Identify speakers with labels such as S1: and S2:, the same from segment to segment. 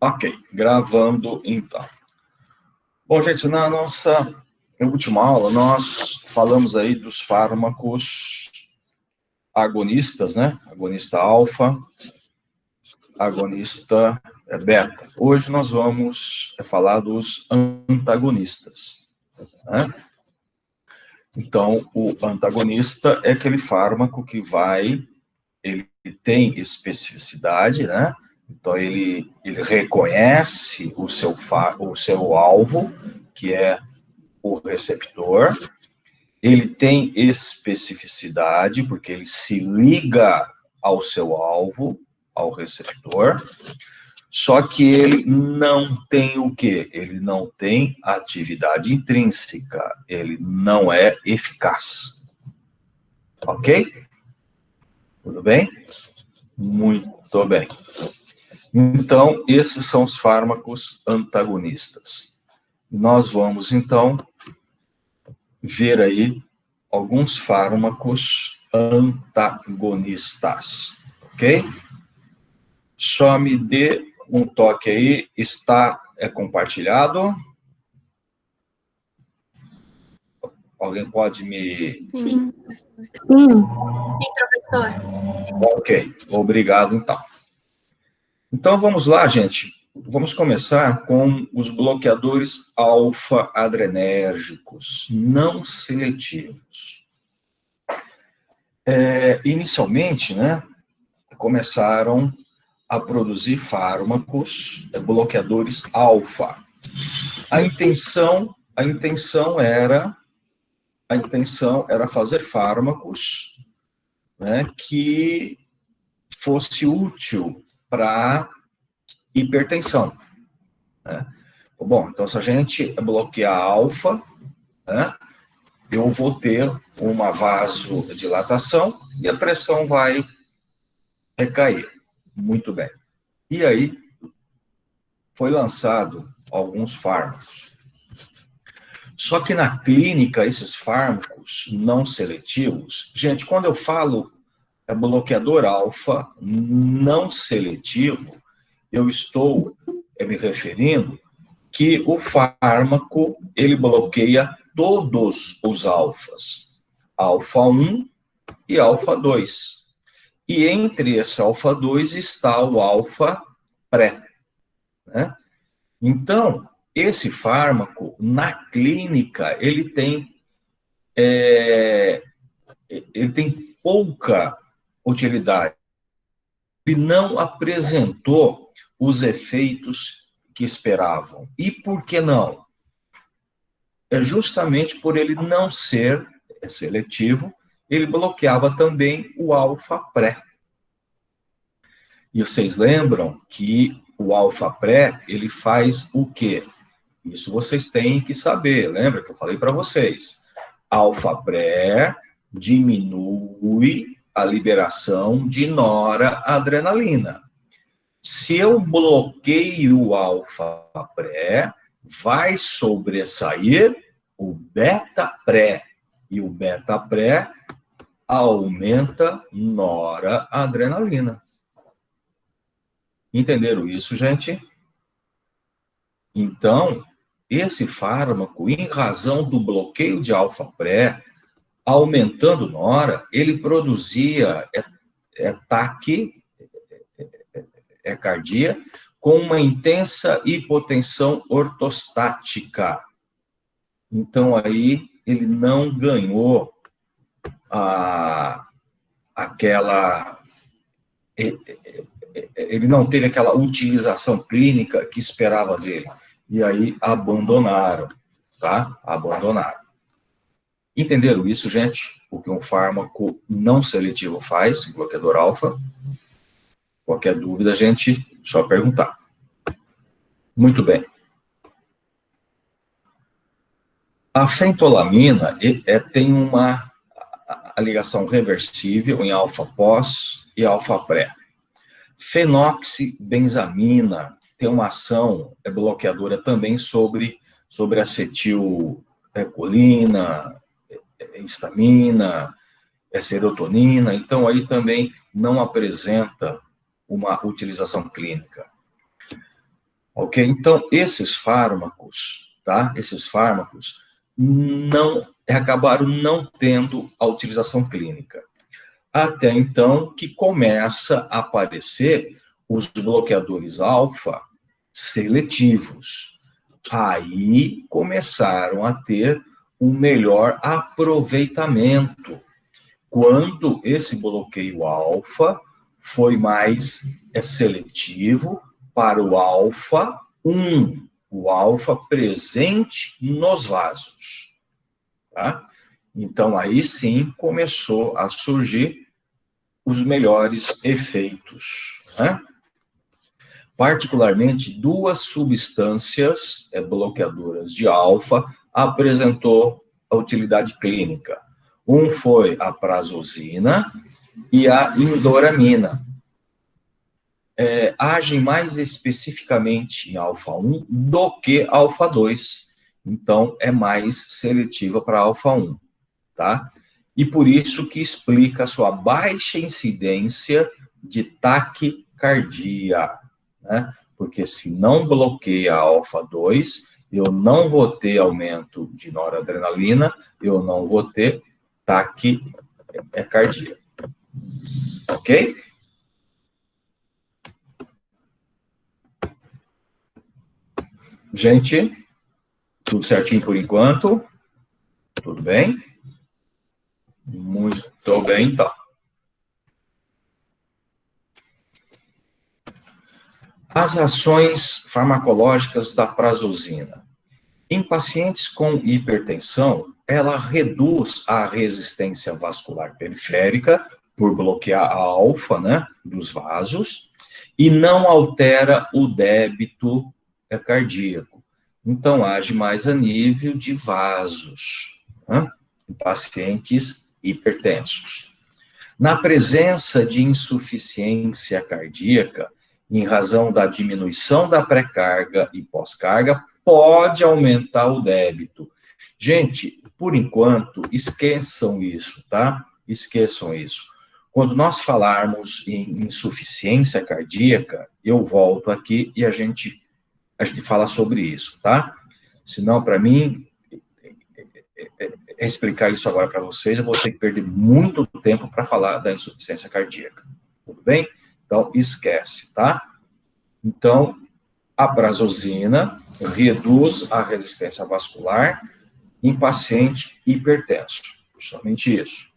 S1: Ok, gravando então. Bom, gente, na nossa última aula, nós falamos aí dos fármacos agonistas, né? Agonista alfa, agonista beta. Hoje nós vamos falar dos antagonistas, né? Então, o antagonista é aquele fármaco que ele tem especificidade, né? Então, ele reconhece o seu alvo, que é o receptor. Ele tem especificidade, porque ele se liga ao seu alvo, ao receptor. Só que ele não tem o quê? Ele não tem atividade intrínseca. Ele não é eficaz. Ok? Tudo bem? Muito bem. Então, esses são os fármacos antagonistas. Nós vamos, então, ver aí alguns fármacos antagonistas, ok? Só me dê um toque aí, está compartilhado? Alguém pode me...
S2: Sim.
S3: Sim,
S2: professor.
S1: Ok, obrigado, então. Então, vamos lá, gente. Vamos começar com os bloqueadores alfa-adrenérgicos não seletivos. Inicialmente, né, começaram a produzir fármacos bloqueadores alfa. A intenção era fazer fármacos, né, que fosse útil para hipertensão, né? Bom, então se a gente bloquear alfa, né, eu vou ter uma vasodilatação e a pressão vai recair. Muito bem. E aí, foi lançado alguns fármacos. Só que na clínica, esses fármacos não seletivos, gente, quando eu falo bloqueador alfa não seletivo, eu estou me referindo que o fármaco, ele bloqueia todos os alfas, alfa 1 e alfa 2. E entre esse alfa 2 está o alfa pré, né? Então, esse fármaco, na clínica, ele tem pouca utilidade. Ele não apresentou os efeitos que esperavam. E por que não? É justamente por ele não ser seletivo, ele bloqueava também o alfa pré. E vocês lembram que o alfa pré, ele faz o quê? Isso vocês têm que saber. Lembra que eu falei para vocês? Alfa pré diminui a liberação de noradrenalina. Se eu bloqueio o alfa pré, vai sobressair o beta pré. E o beta pré aumenta noradrenalina. Entenderam isso, gente? Então, esse fármaco, em razão do bloqueio de alfa pré, aumentando nora, ele produzia taquicardia com uma intensa hipotensão ortostática. Então, aí, ele não ganhou ele não teve aquela utilização clínica que esperava dele. E aí, abandonaram, tá? Abandonaram. Entenderam isso, gente? O que um fármaco não seletivo faz, bloqueador alfa? Qualquer dúvida, gente, só perguntar. Muito bem. A fentolamina tem uma ligação reversível em alfa pós e alfa pré. Fenoxibenzamina tem uma ação bloqueadora também sobre acetilcolina, histamina, serotonina, então aí também não apresenta uma utilização clínica. Ok? Então, esses fármacos, tá? Esses fármacos acabaram não tendo a utilização clínica. Até então que começa a aparecer os bloqueadores alfa seletivos. Aí começaram a ter um melhor aproveitamento, quando esse bloqueio alfa foi mais seletivo para o alfa 1, o alfa presente nos vasos. Tá? Então, aí sim começou a surgir os melhores efeitos. Né? Particularmente, duas substâncias bloqueadoras de alfa apresentou a utilidade clínica. Um foi a prazosina e a indoramina. Agem mais especificamente em alfa-1 do que alfa-2. Então, é mais seletiva para alfa-1, tá? E por isso que explica a sua baixa incidência de taquicardia, né? Porque se não bloqueia a alfa-2, eu não vou ter aumento de noradrenalina, eu não vou ter taquicardia. Ok? Gente, tudo certinho por enquanto? Tudo bem? Muito bem, então. As ações farmacológicas da prazosina. Em pacientes com hipertensão, ela reduz a resistência vascular periférica por bloquear a alfa, né, dos vasos, e não altera o débito cardíaco. Então, age mais a nível de vasos, né, em pacientes hipertensos. Na presença de insuficiência cardíaca, em razão da diminuição da pré-carga e pós-carga, pode aumentar o débito. Gente, por enquanto, esqueçam isso, tá? Esqueçam isso. Quando nós falarmos em insuficiência cardíaca, eu volto aqui e a gente fala sobre isso, tá? Senão, para mim, explicar isso agora para vocês, eu vou ter que perder muito tempo para falar da insuficiência cardíaca. Tudo bem? Então, esquece, tá? Então, a prazosina reduz a resistência vascular em paciente hipertenso. Somente isso.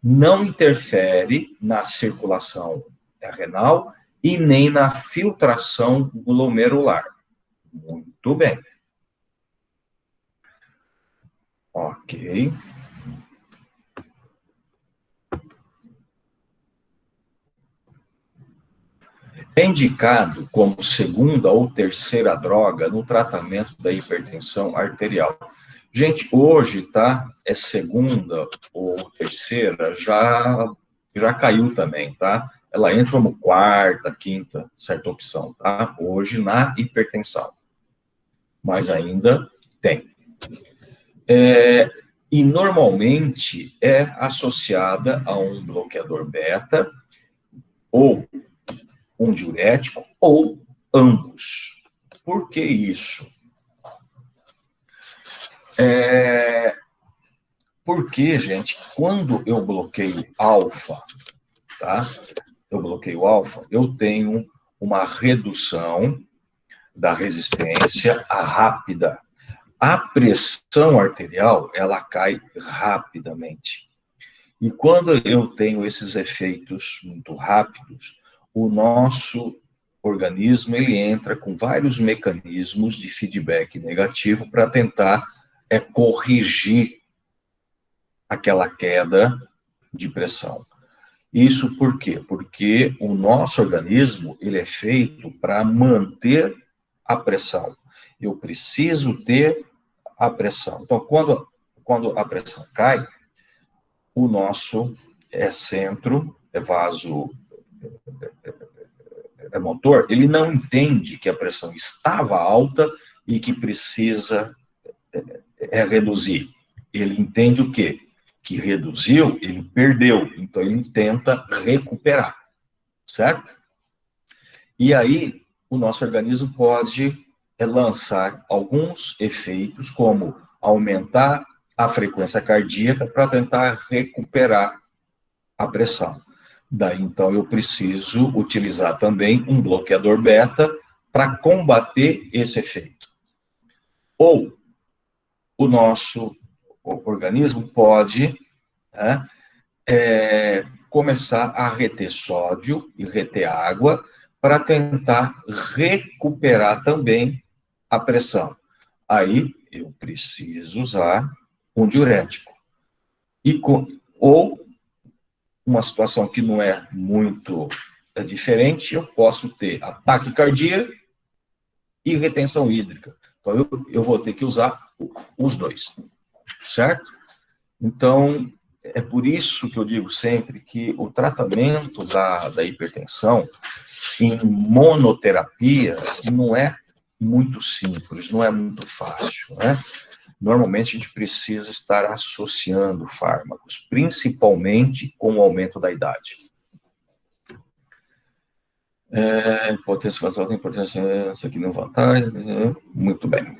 S1: Não interfere na circulação renal e nem na filtração glomerular. Muito bem. Ok. É indicado como segunda ou terceira droga no tratamento da hipertensão arterial. Gente, hoje, tá? É segunda ou terceira, já caiu também, tá? Ela entra como quarta, quinta, certa opção, tá? Hoje na hipertensão. Mas ainda tem. E normalmente é associada a um bloqueador beta ou um diurético, ou ambos. Por que isso? Porque, gente, quando eu bloqueio alfa, tá? Eu bloqueio alfa, eu tenho uma redução da resistência rápida. A pressão arterial, ela cai rapidamente. E quando eu tenho esses efeitos muito rápidos, o nosso organismo ele entra com vários mecanismos de feedback negativo para tentar corrigir aquela queda de pressão. Isso por quê? Porque o nosso organismo ele é feito para manter a pressão. Eu preciso ter a pressão. Então, quando a pressão cai, o nosso centro, vaso motor, ele não entende que a pressão estava alta e que precisa reduzir. Ele entende o quê? Que reduziu, ele perdeu. Então, ele tenta recuperar, certo? E aí, o nosso organismo pode lançar alguns efeitos, como aumentar a frequência cardíaca para tentar recuperar a pressão. Daí, então, eu preciso utilizar também um bloqueador beta para combater esse efeito. Ou o nosso organismo pode, né, começar a reter sódio e reter água para tentar recuperar também a pressão. Aí eu preciso usar um diurético. Ou uma situação que não é muito diferente, eu posso ter a taquicardia e retenção hídrica. Então, eu vou ter que usar os dois, certo? Então, é por isso que eu digo sempre que o tratamento da hipertensão em monoterapia não é muito simples, não é muito fácil, né? Normalmente a gente precisa estar associando fármacos, principalmente com o aumento da idade. Impotência vascular tem importância, isso aqui não vantagem, muito bem,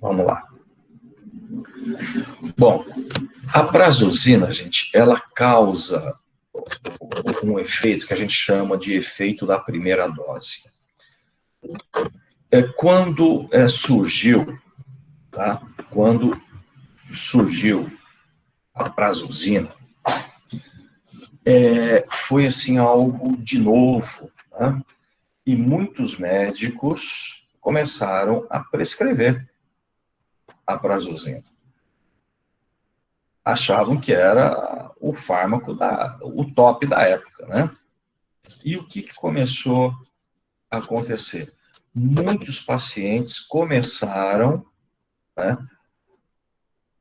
S1: vamos lá. Bom, a prazosina, gente, ela causa um efeito que a gente chama de efeito da primeira dose. Quando surgiu, tá? Quando surgiu a prazosina, foi assim algo de novo, né? E muitos médicos começaram a prescrever a prazosina. Achavam que era o fármaco, o top da época, né? E o que começou a acontecer? Muitos pacientes começaram, né,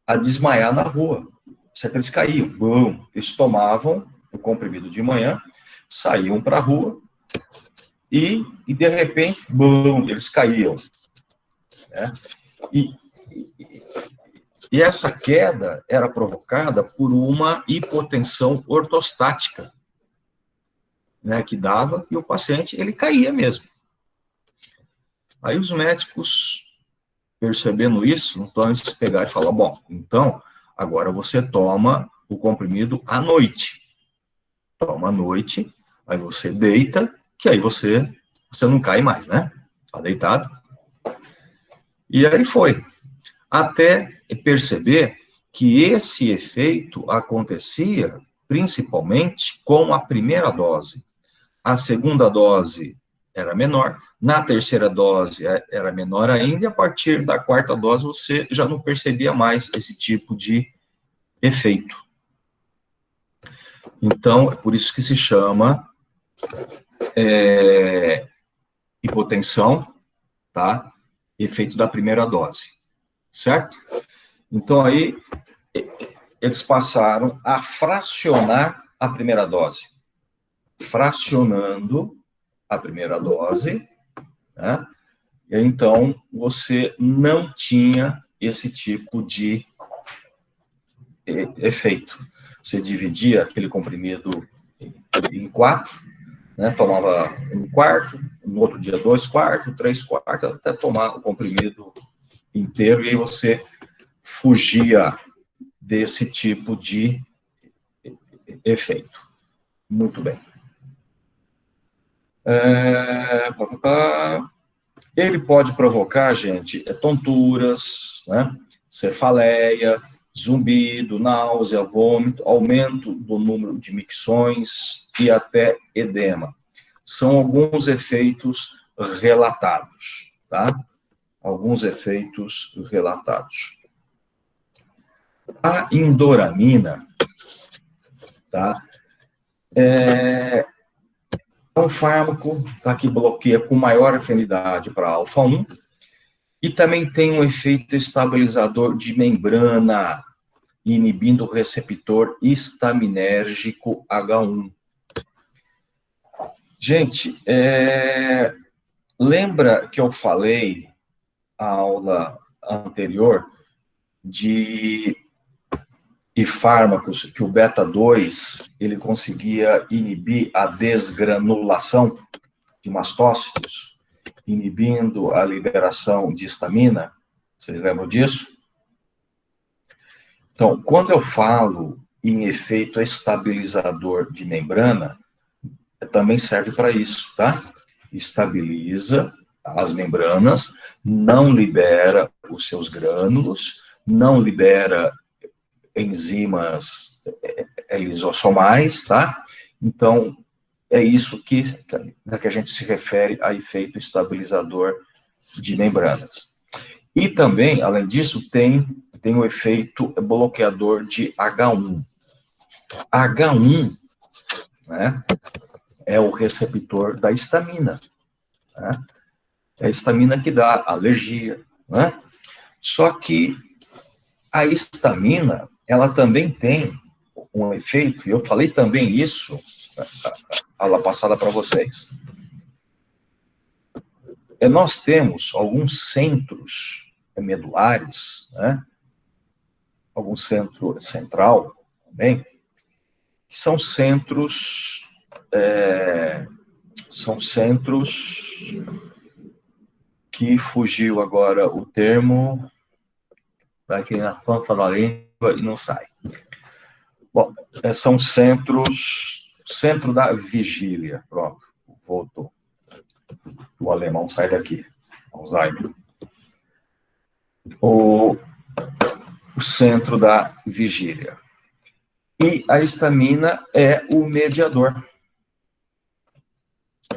S1: a desmaiar na rua. Só que eles caíam. Bum, eles tomavam o comprimido de manhã, saíam para a rua e de repente, bum, eles caíam. Né? E essa queda era provocada por uma hipotensão ortostática, né, que dava, e o paciente, ele caía mesmo. Aí os médicos, percebendo isso, então eles pegaram e falaram, bom, então, agora você toma o comprimido à noite. Toma à noite, aí você deita, que aí você não cai mais, né? Tá deitado. E aí foi. Até perceber que esse efeito acontecia principalmente com a primeira dose. A segunda dose era menor, na terceira dose era menor ainda, e a partir da quarta dose você já não percebia mais esse tipo de efeito. Então, é por isso que se chama hipotensão, tá? Efeito da primeira dose, certo? Então, aí, eles passaram a fracionar a primeira dose. Fracionando a primeira dose, né? E então, você não tinha esse tipo de efeito. Você dividia aquele comprimido em 4, né? Tomava 1/4, no outro dia 2/4, 3/4, até tomar o comprimido inteiro, e aí você fugia desse tipo de efeito. Muito bem. Ele pode provocar, gente, tonturas, né? Cefaleia, zumbido, náusea, vômito, aumento do número de micções e até edema. São alguns efeitos relatados, tá? Alguns efeitos relatados. A indoramina, tá? É um fármaco, tá, que bloqueia com maior afinidade para alfa-1 e também tem um efeito estabilizador de membrana, inibindo o receptor histaminérgico H1. Gente, lembra que eu falei a aula anterior de fármacos que o beta-2 ele conseguia inibir a desgranulação de mastócitos? inibindo a liberação de histamina. Vocês lembram disso? Então, quando eu falo em efeito estabilizador de membrana, também serve para isso, tá? Estabiliza as membranas, não libera os seus grânulos, não libera enzimas lisossomais, tá? Então, é isso que a gente se refere a efeito estabilizador de membranas. E também, além disso, tem o efeito bloqueador de H1. H1, né, é o receptor da histamina, né? É a histamina que dá alergia, né? Só que a histamina, ela também tem um efeito, e eu falei também isso a aula passada para vocês. Nós temos alguns centros medulares, né? Algum centro central também, que são centros que fugiu agora o termo, vai aqui na ponta da língua e não sai. Bom, são centro da vigília, pronto, voltou. O alemão sai daqui, Alzheimer. O centro da vigília. E a histamina é o mediador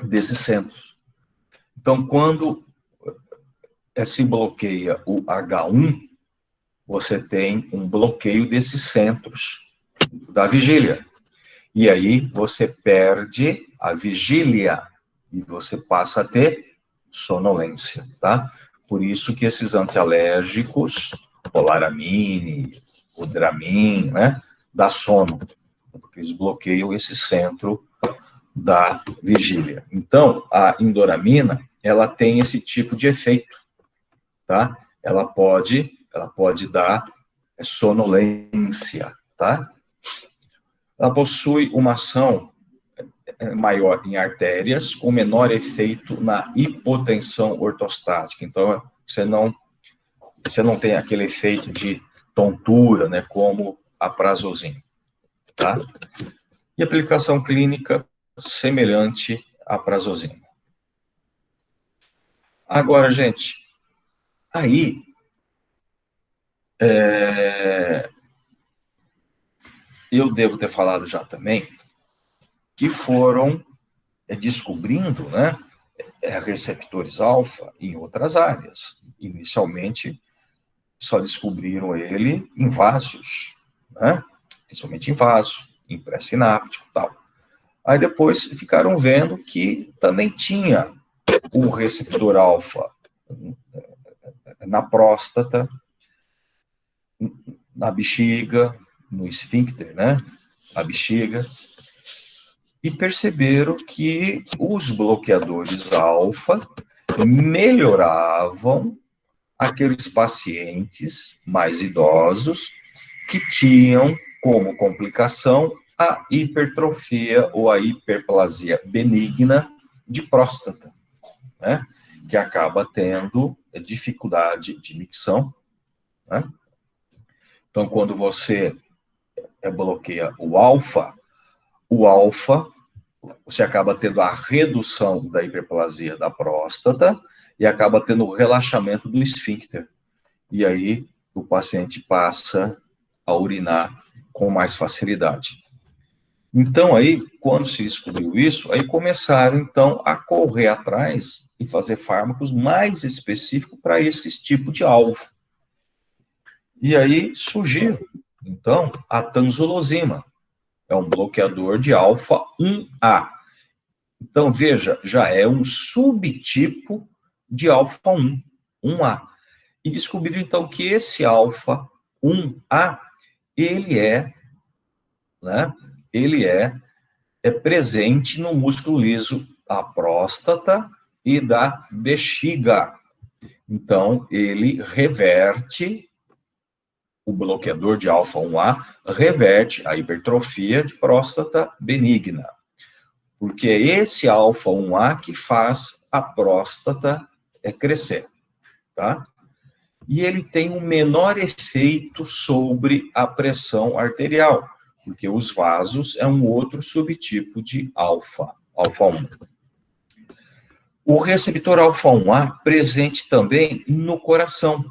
S1: desse centro. Então, quando se bloqueia o H1, você tem um bloqueio desses centros da vigília. E aí você perde a vigília e você passa a ter sonolência, tá? Por isso que esses antialérgicos, Polaramine, o Dramin, né, dá sono, porque eles bloqueiam esse centro da vigília. Então, a indoramina, ela tem esse tipo de efeito, tá? Ela pode dar sonolência, tá? Ela possui uma ação maior em artérias, com menor efeito na hipotensão ortostática. Então, você não tem aquele efeito de tontura, né, como a prazosina, tá? E aplicação clínica semelhante à prazosina. Agora, gente, aí eu devo ter falado já também que foram descobrindo, né, receptores alfa em outras áreas. Inicialmente, só descobriram ele em vasos, né, principalmente em vaso, em pré-sináptico e tal. Aí depois ficaram vendo que também tinha o receptor alfa na próstata, na bexiga, no esfíncter, né, a bexiga, e perceberam que os bloqueadores alfa melhoravam aqueles pacientes mais idosos que tinham como complicação a hipertrofia ou a hiperplasia benigna de próstata, né, que acaba tendo dificuldade de micção, né? Então, quando você bloqueia o alfa, você acaba tendo a redução da hiperplasia da próstata e acaba tendo o relaxamento do esfíncter. E aí o paciente passa a urinar com mais facilidade. Então, aí, quando se descobriu isso, aí começaram, então, a correr atrás e fazer fármacos mais específicos para esse tipo de alvo. E aí surgiu, então, a tanzolosina. É um bloqueador de alfa-1A. Então, veja, já é um subtipo de alfa-1, 1A. E descobriram, então, que esse alfa-1A, ele é presente no músculo liso da próstata e da bexiga. Então, ele reverte, o bloqueador de alfa-1A reverte a hipertrofia de próstata benigna. porque é esse alfa-1A que faz a próstata crescer, tá? E ele tem um menor efeito sobre a pressão arterial, porque os vasos é um outro subtipo de alfa-1. O receptor alfa-1A presente também no coração,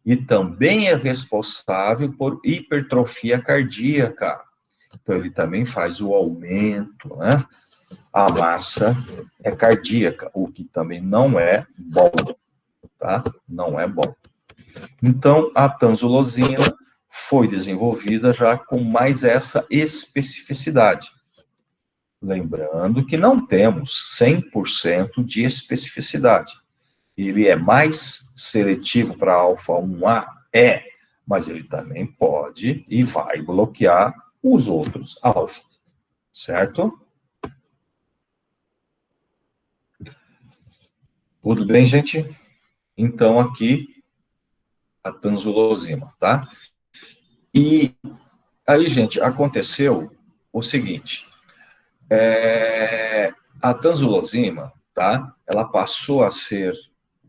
S1: e também é responsável por hipertrofia cardíaca. Então, ele também faz o aumento, né? A massa cardíaca, o que também não é bom, tá? Não é bom. Então, a tanzolosina foi desenvolvida já com mais essa especificidade. Lembrando que não temos 100% de especificidade. Ele é mais seletivo para alfa-1A? É, mas ele também pode e vai bloquear os outros alfas, certo? Tudo bem, gente? Então, aqui, a tanzolosina, tá? E aí, gente, aconteceu o seguinte, a tanzolosina, tá? Ela passou a ser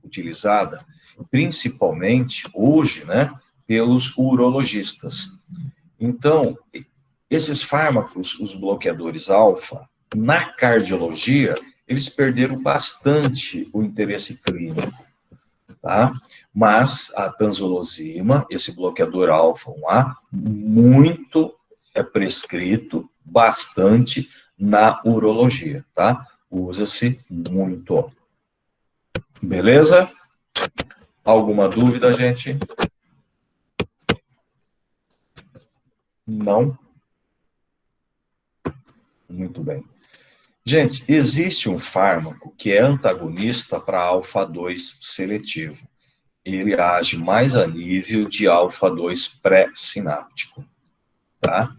S1: utilizada principalmente hoje, né, pelos urologistas. Então, esses fármacos, os bloqueadores alfa, na cardiologia, eles perderam bastante o interesse clínico, tá? Mas a tanzolosina, esse bloqueador alfa-1A, muito é prescrito, bastante na urologia, tá? Usa-se muito. Beleza? Alguma dúvida, gente? Não? Muito bem. Gente, existe um fármaco que é antagonista para alfa-2 seletivo. Ele age mais a nível de alfa-2 pré-sináptico, tá?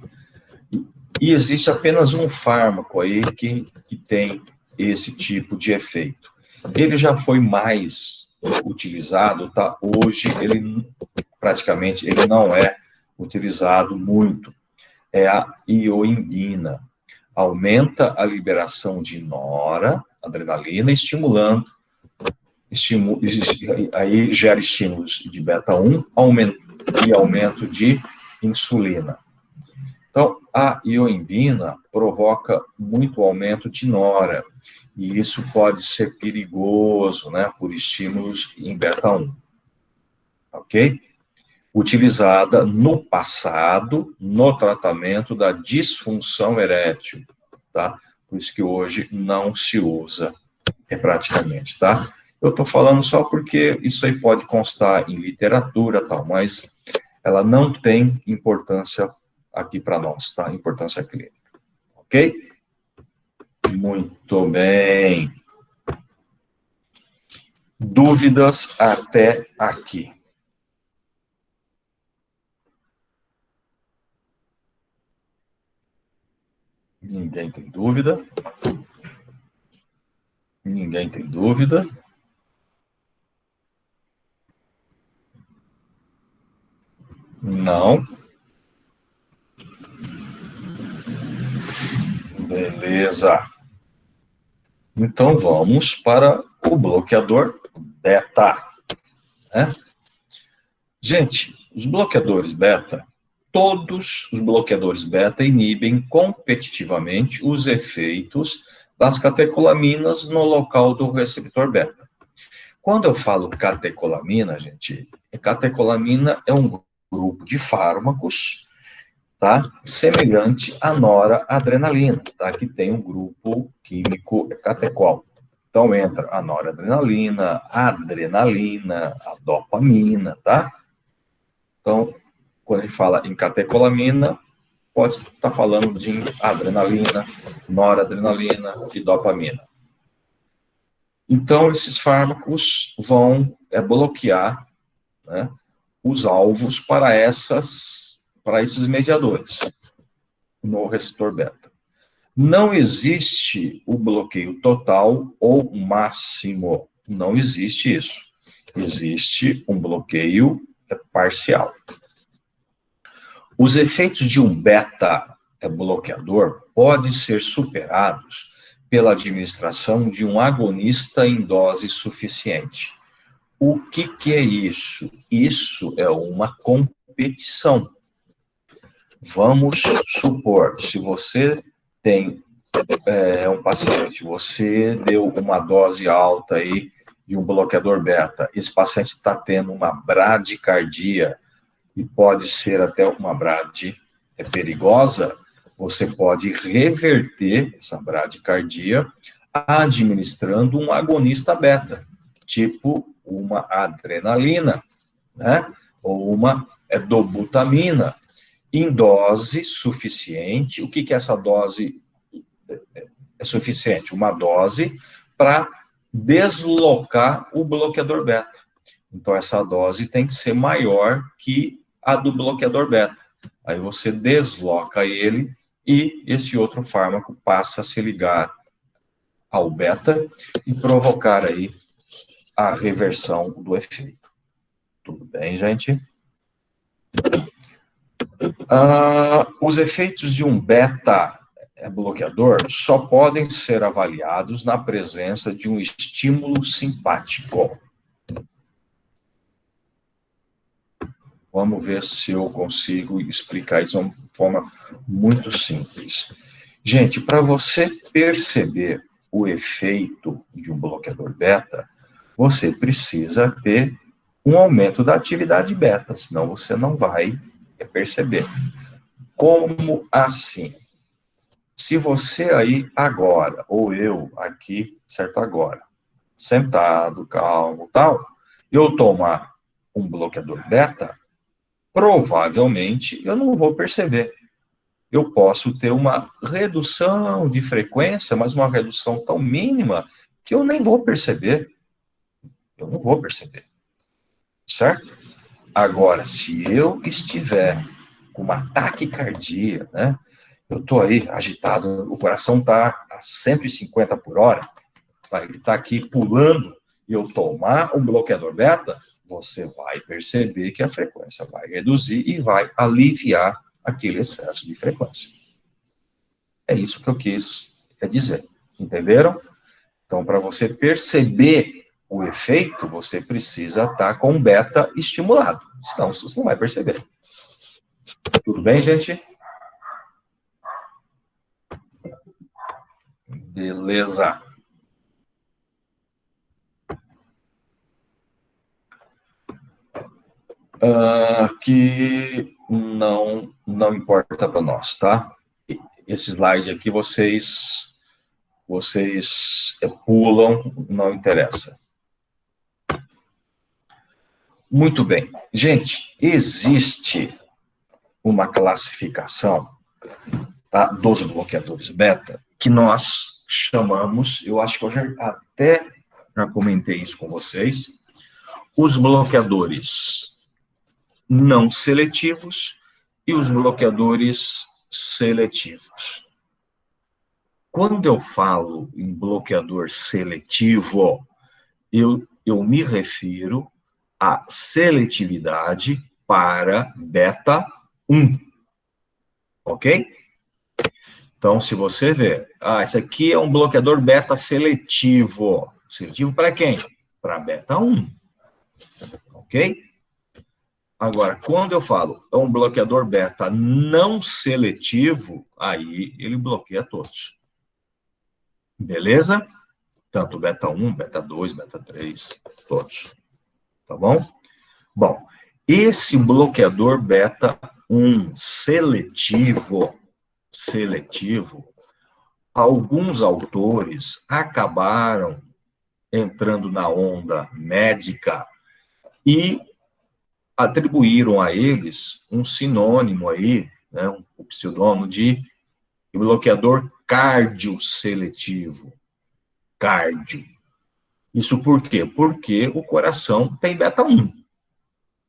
S1: E existe apenas um fármaco aí que tem esse tipo de efeito. Ele já foi mais utilizado, tá? Hoje, ele praticamente ele não é utilizado muito. É a ioimbina. Aumenta a liberação de noradrenalina, aí gera estímulos de beta-1 e aumento de insulina. Então, a ioimbina provoca muito aumento de nora, e isso pode ser perigoso, né, por estímulos em beta-1. Ok? Utilizada no passado, no tratamento da disfunção erétil, tá? Por isso que hoje não se usa praticamente, tá? Eu estou falando só porque isso aí pode constar em literatura, tal, mas ela não tem importância aqui para nós, tá? Importância clínica, ok? Muito bem. Dúvidas até aqui? Ninguém tem dúvida? Ninguém tem dúvida? Não? Beleza. Então vamos para o bloqueador beta, né? Gente, os bloqueadores beta, todos os bloqueadores beta inibem competitivamente os efeitos das catecolaminas no local do receptor beta. Quando eu falo catecolamina, gente, catecolamina é um grupo de fármacos, tá? Semelhante à noradrenalina, tá? Que tem um grupo químico catecol. Então entra a noradrenalina, a adrenalina, a dopamina, tá? Então, quando a gente fala em catecolamina, pode estar falando de adrenalina, noradrenalina e dopamina. Então, esses fármacos vão bloquear, né, os alvos para esses mediadores no receptor beta. Não existe o bloqueio total ou máximo. Não existe isso. Existe um bloqueio parcial. Os efeitos de um beta bloqueador podem ser superados pela administração de um agonista em dose suficiente. O que é isso? Isso é uma competição. Vamos supor, se você tem um paciente, você deu uma dose alta aí de um bloqueador beta, esse paciente está tendo uma bradicardia, e pode ser até uma bradi perigosa, você pode reverter essa bradicardia administrando um agonista beta, tipo uma adrenalina, né? Ou uma dobutamina, em dose suficiente. O que é essa dose é suficiente? Uma dose para deslocar o bloqueador beta. Então, essa dose tem que ser maior que a do bloqueador beta. Aí você desloca ele e esse outro fármaco passa a se ligar ao beta e provocar aí a reversão do efeito. Tudo bem, gente? Os efeitos de um beta bloqueador só podem ser avaliados na presença de um estímulo simpático. Vamos ver se eu consigo explicar isso de uma forma muito simples. Gente, para você perceber o efeito de um bloqueador beta, você precisa ter um aumento da atividade beta, senão você não vai perceber. Como assim? Se você aí agora, ou eu aqui, certo, agora, sentado, calmo, tal, eu tomar um bloqueador beta, provavelmente eu não vou perceber. Eu posso ter uma redução de frequência, mas uma redução tão mínima que eu nem vou perceber. Eu não vou perceber. Certo? Agora, se eu estiver com uma taquicardia, né? Eu estou aí agitado, o coração está a 150 por hora, ele está aqui pulando, e eu tomar um bloqueador beta, você vai perceber que a frequência vai reduzir e vai aliviar aquele excesso de frequência. É isso que eu quis dizer. Entenderam? Então, para você perceber o efeito, você precisa estar com o beta estimulado. Senão, você não vai perceber. Tudo bem, gente? Beleza. Que não importa para nós, tá? Esse slide aqui vocês pulam, não interessa. Muito bem. Gente, existe uma classificação, tá, dos bloqueadores beta que nós chamamos, eu acho que eu já comentei isso com vocês, os bloqueadores não seletivos e os bloqueadores seletivos. Quando eu falo em bloqueador seletivo, eu me refiro à seletividade para beta 1. Ok? Então, se você ver, esse aqui é um bloqueador beta seletivo. Seletivo para quem? Para beta 1. Ok? Agora, quando eu falo é um bloqueador beta não seletivo, aí ele bloqueia todos. Beleza? Tanto beta 1, beta 2, beta 3, todos. Tá bom? Bom, esse bloqueador beta 1 seletivo, alguns autores acabaram entrando na onda médica e atribuíram a eles um sinônimo aí, né, um pseudônimo de bloqueador cardioseletivo. Cardio. Isso por quê? Porque o coração tem beta 1.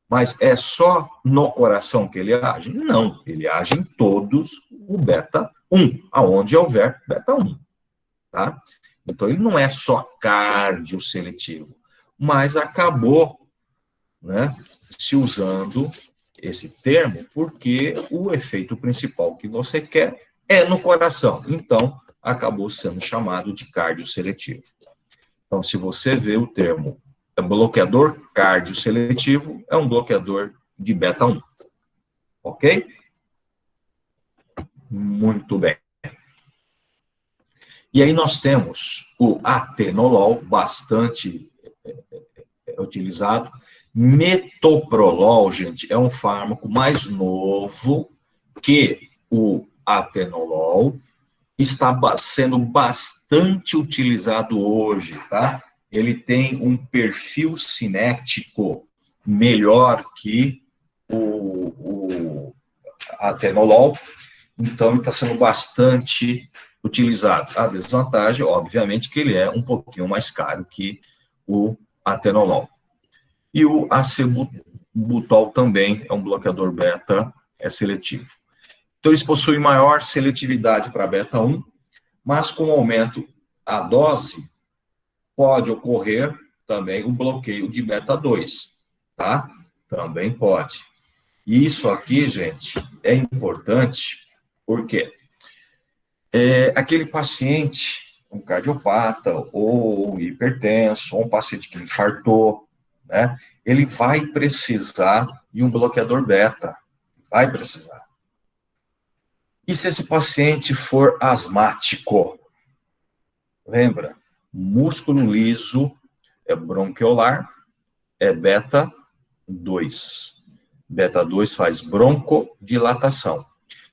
S1: Mas é só no coração que ele age? Não, ele age em todos o beta 1, aonde houver beta 1. Tá? Então, ele não é só cardioseletivo, mas acabou, né, se usando esse termo porque o efeito principal que você quer é no coração. Então, acabou sendo chamado de cardioseletivo. Então, se você vê o termo bloqueador cardioseletivo, é um bloqueador de beta 1. Ok? Muito bem. E aí nós temos o atenolol, bastante utilizado. Metoprolol, gente, é um fármaco mais novo que o atenolol, está sendo bastante utilizado hoje, tá? Ele tem um perfil cinético melhor que o atenolol, então ele está sendo bastante utilizado. A desvantagem, obviamente, que ele é um pouquinho mais caro que o atenolol. E o acebutol também é um bloqueador beta seletivo. Então, eles possuem maior seletividade para beta 1, mas com o aumento da dose, pode ocorrer também o bloqueio de beta 2, tá? Também pode. Isso aqui, gente, é importante, porque aquele paciente, um cardiopata, ou um hipertenso, ou um paciente que infartou, né? Ele vai precisar de um bloqueador beta, vai precisar. E se esse paciente for asmático? Lembra? Músculo liso é bronquiolar, é beta 2. Beta 2 faz broncodilatação.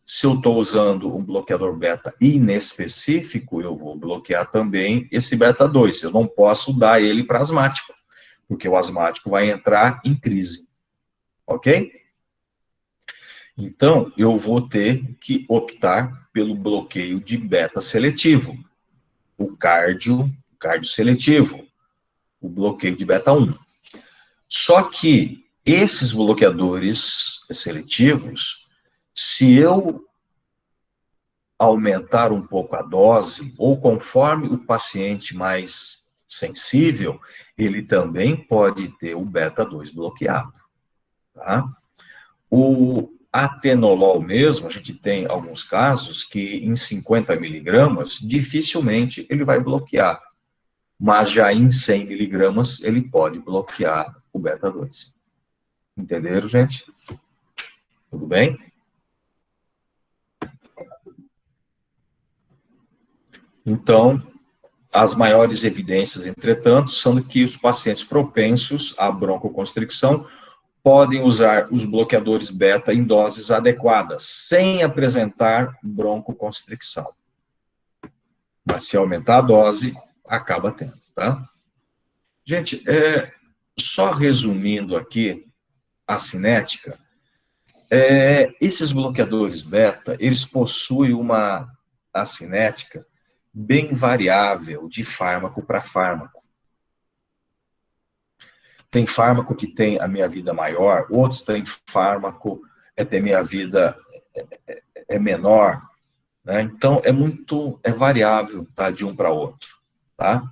S1: Se eu estou usando um bloqueador beta inespecífico, eu vou bloquear também esse beta 2. Eu não posso dar ele para asmático, porque o asmático vai entrar em crise. Ok? Então, eu vou ter que optar pelo bloqueio de beta seletivo, o cardio seletivo, o bloqueio de beta 1. Só que esses bloqueadores seletivos, se eu aumentar um pouco a dose, ou conforme o paciente mais sensível, ele também pode ter o beta 2 bloqueado, tá? O atenolol mesmo, a gente tem alguns casos que em 50 miligramas, dificilmente ele vai bloquear, mas já em 100 miligramas ele pode bloquear o beta 2. Entenderam, gente? Tudo bem? Então, as maiores evidências, entretanto, são que os pacientes propensos à broncoconstricção podem usar os bloqueadores beta em doses adequadas, sem apresentar broncoconstricção. Mas se aumentar a dose, acaba tendo, tá? Gente, só resumindo aqui a cinética, esses bloqueadores beta, eles possuem uma cinética bem variável de fármaco para fármaco. Tem fármaco que tem a meia-vida maior, outros têm fármaco tem meia-vida menor, né? Então, é variável, tá, de um para outro, tá?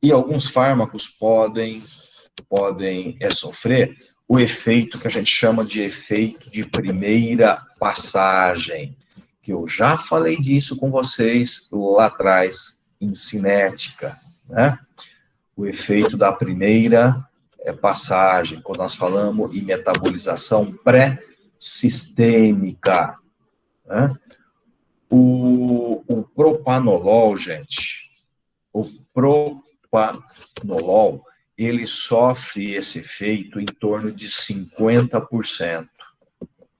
S1: E alguns fármacos podem sofrer o efeito que a gente chama de efeito de primeira passagem, que eu já falei disso com vocês lá atrás, em cinética, né? O efeito da primeira passagem, quando nós falamos em metabolização pré-sistêmica, né? O propanolol, gente, o propanolol, ele sofre esse efeito em torno de 50%,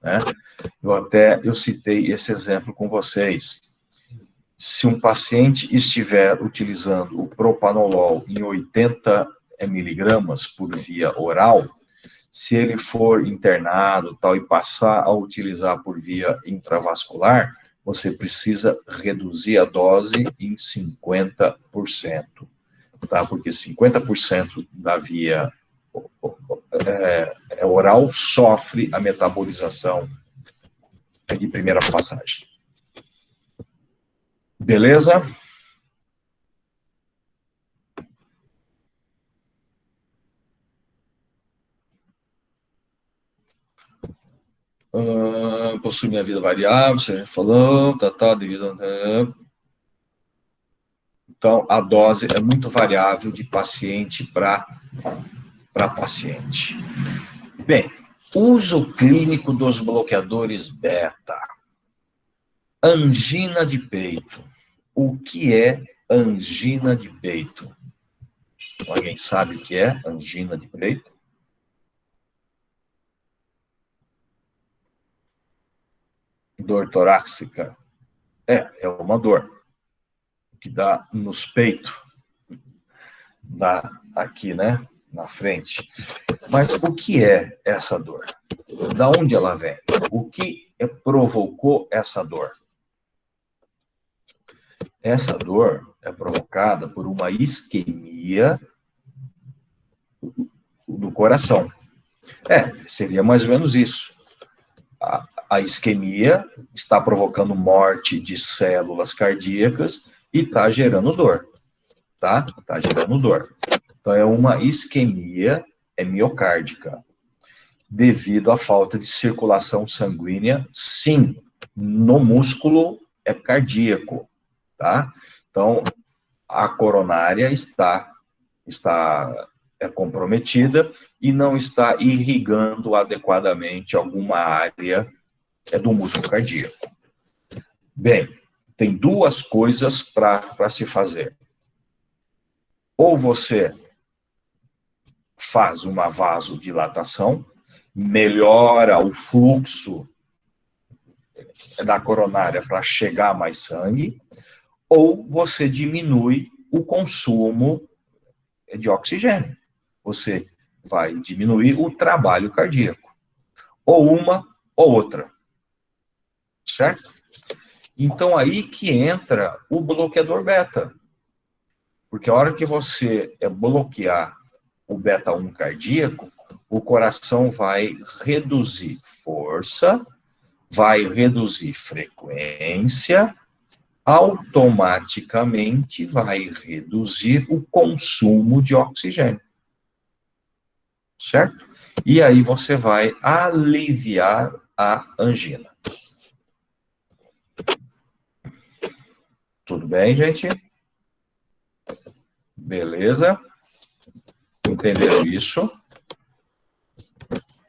S1: né? Eu citei esse exemplo com vocês. Se um paciente estiver utilizando o propanolol em 80 miligramas por via oral, se ele for internado tal, e passar a utilizar por via intravascular, você precisa reduzir a dose em 50%, tá? Porque 50% da via oral sofre a metabolização de primeira passagem. Beleza? Possui minha vida variável, você já falou, devido a... Então, a dose é muito variável de paciente para paciente. Bem, uso clínico dos bloqueadores beta. Angina de peito. O que é angina de peito? Alguém sabe o que é angina de peito? Dor torácica. É uma dor que dá nos peitos, dá aqui, né, na frente. Mas o que é essa dor? Da onde ela vem? O que provocou essa dor? Essa dor é provocada por uma isquemia do coração. Seria mais ou menos isso. A isquemia está provocando morte de células cardíacas e está gerando dor, tá? Está gerando dor. Então, é uma isquemia miocárdica, devido à falta de circulação sanguínea, sim, no músculo cardíaco, tá? Então, a coronária está comprometida e não está irrigando adequadamente alguma área do músculo cardíaco. Bem, tem duas coisas para se fazer. Ou você faz uma vasodilatação, melhora o fluxo da coronária para chegar mais sangue, ou você diminui o consumo de oxigênio. Você vai diminuir o trabalho cardíaco. Ou uma ou outra. Certo? Então, aí que entra o bloqueador beta. Porque a hora que você bloquear o beta-1 cardíaco, o coração vai reduzir força, vai reduzir frequência, automaticamente vai reduzir o consumo de oxigênio. Certo? E aí você vai aliviar a angina. Tudo bem, gente? Beleza? Entenderam isso?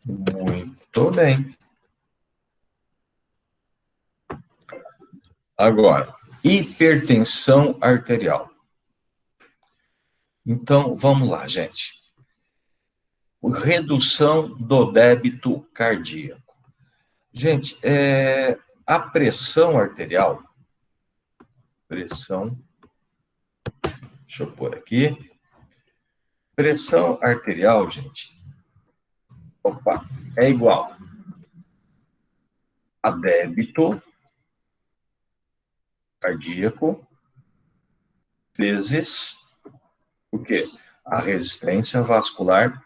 S1: Muito bem. Agora, hipertensão arterial. Então, vamos lá, gente. Redução do débito cardíaco. Gente, a pressão arterial, deixa eu pôr aqui. Pressão arterial, gente, é igual a débito cardíaco vezes o quê? A resistência vascular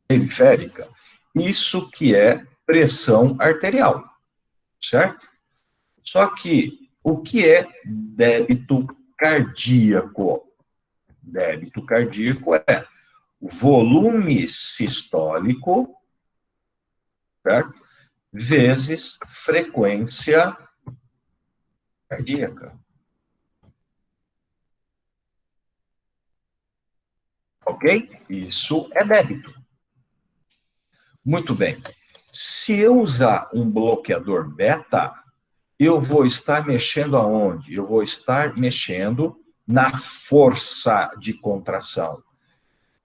S1: periférica. Isso que é pressão arterial, certo? Só que o que é débito cardíaco? Débito cardíaco é volume sistólico, certo? Vezes frequência cardíaca. Ok? Isso é débito. Muito bem. Se eu usar um bloqueador beta, eu vou estar mexendo aonde? Eu vou estar mexendo na força de contração.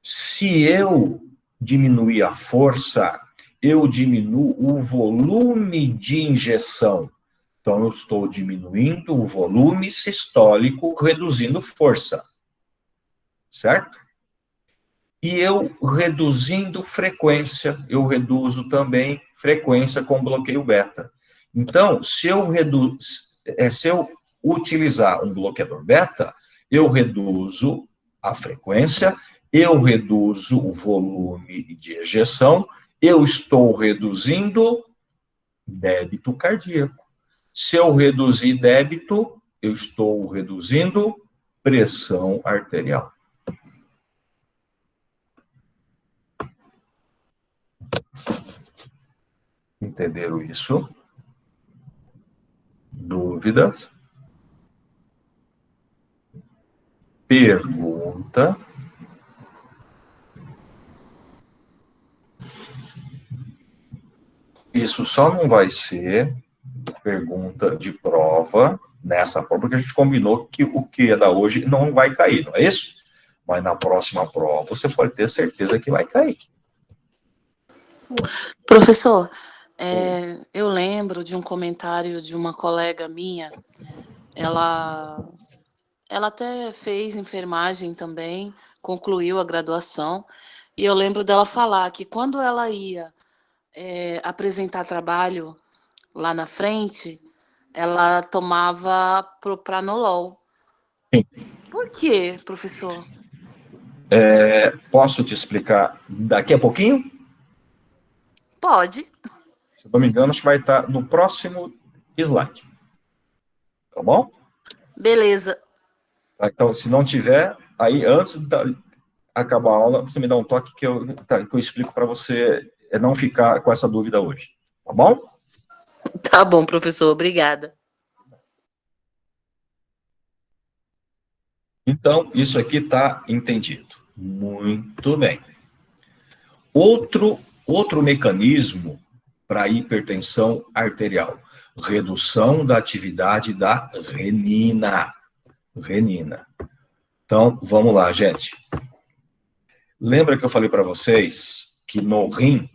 S1: Se eu diminuir a força, eu diminuo o volume de injeção. Então, eu estou diminuindo o volume sistólico, reduzindo força. Certo? E eu reduzindo frequência, eu reduzo também frequência com bloqueio beta. Então, se eu utilizar um bloqueador beta, eu reduzo a frequência, eu reduzo o volume de ejeção, eu estou reduzindo débito cardíaco. Se eu reduzir débito, eu estou reduzindo pressão arterial. Entenderam isso? Dúvidas? Pergunta? Isso só não vai ser pergunta de prova nessa prova, porque a gente combinou que o que é da hoje não vai cair, não é isso? Mas na próxima prova você pode ter certeza que vai cair.
S2: Professor, eu lembro de um comentário de uma colega minha, ela até fez enfermagem também, concluiu a graduação, e eu lembro dela falar que quando ela ia apresentar trabalho lá na frente, ela tomava propranolol.
S1: Sim.
S2: Por quê, professor?
S1: Posso te explicar daqui a pouquinho?
S2: Pode.
S1: Se não me engano, acho que vai estar no próximo slide. Tá bom?
S2: Beleza.
S1: Então, se não tiver, aí antes de acabar a aula, você me dá um toque que eu explico para você não ficar com essa dúvida hoje. Tá bom?
S2: Tá bom, professor. Obrigada.
S1: Então, isso aqui está entendido. Muito bem. Outro mecanismo para hipertensão arterial, redução da atividade da renina. Renina. Então, vamos lá, gente. Lembra que eu falei para vocês que no rim,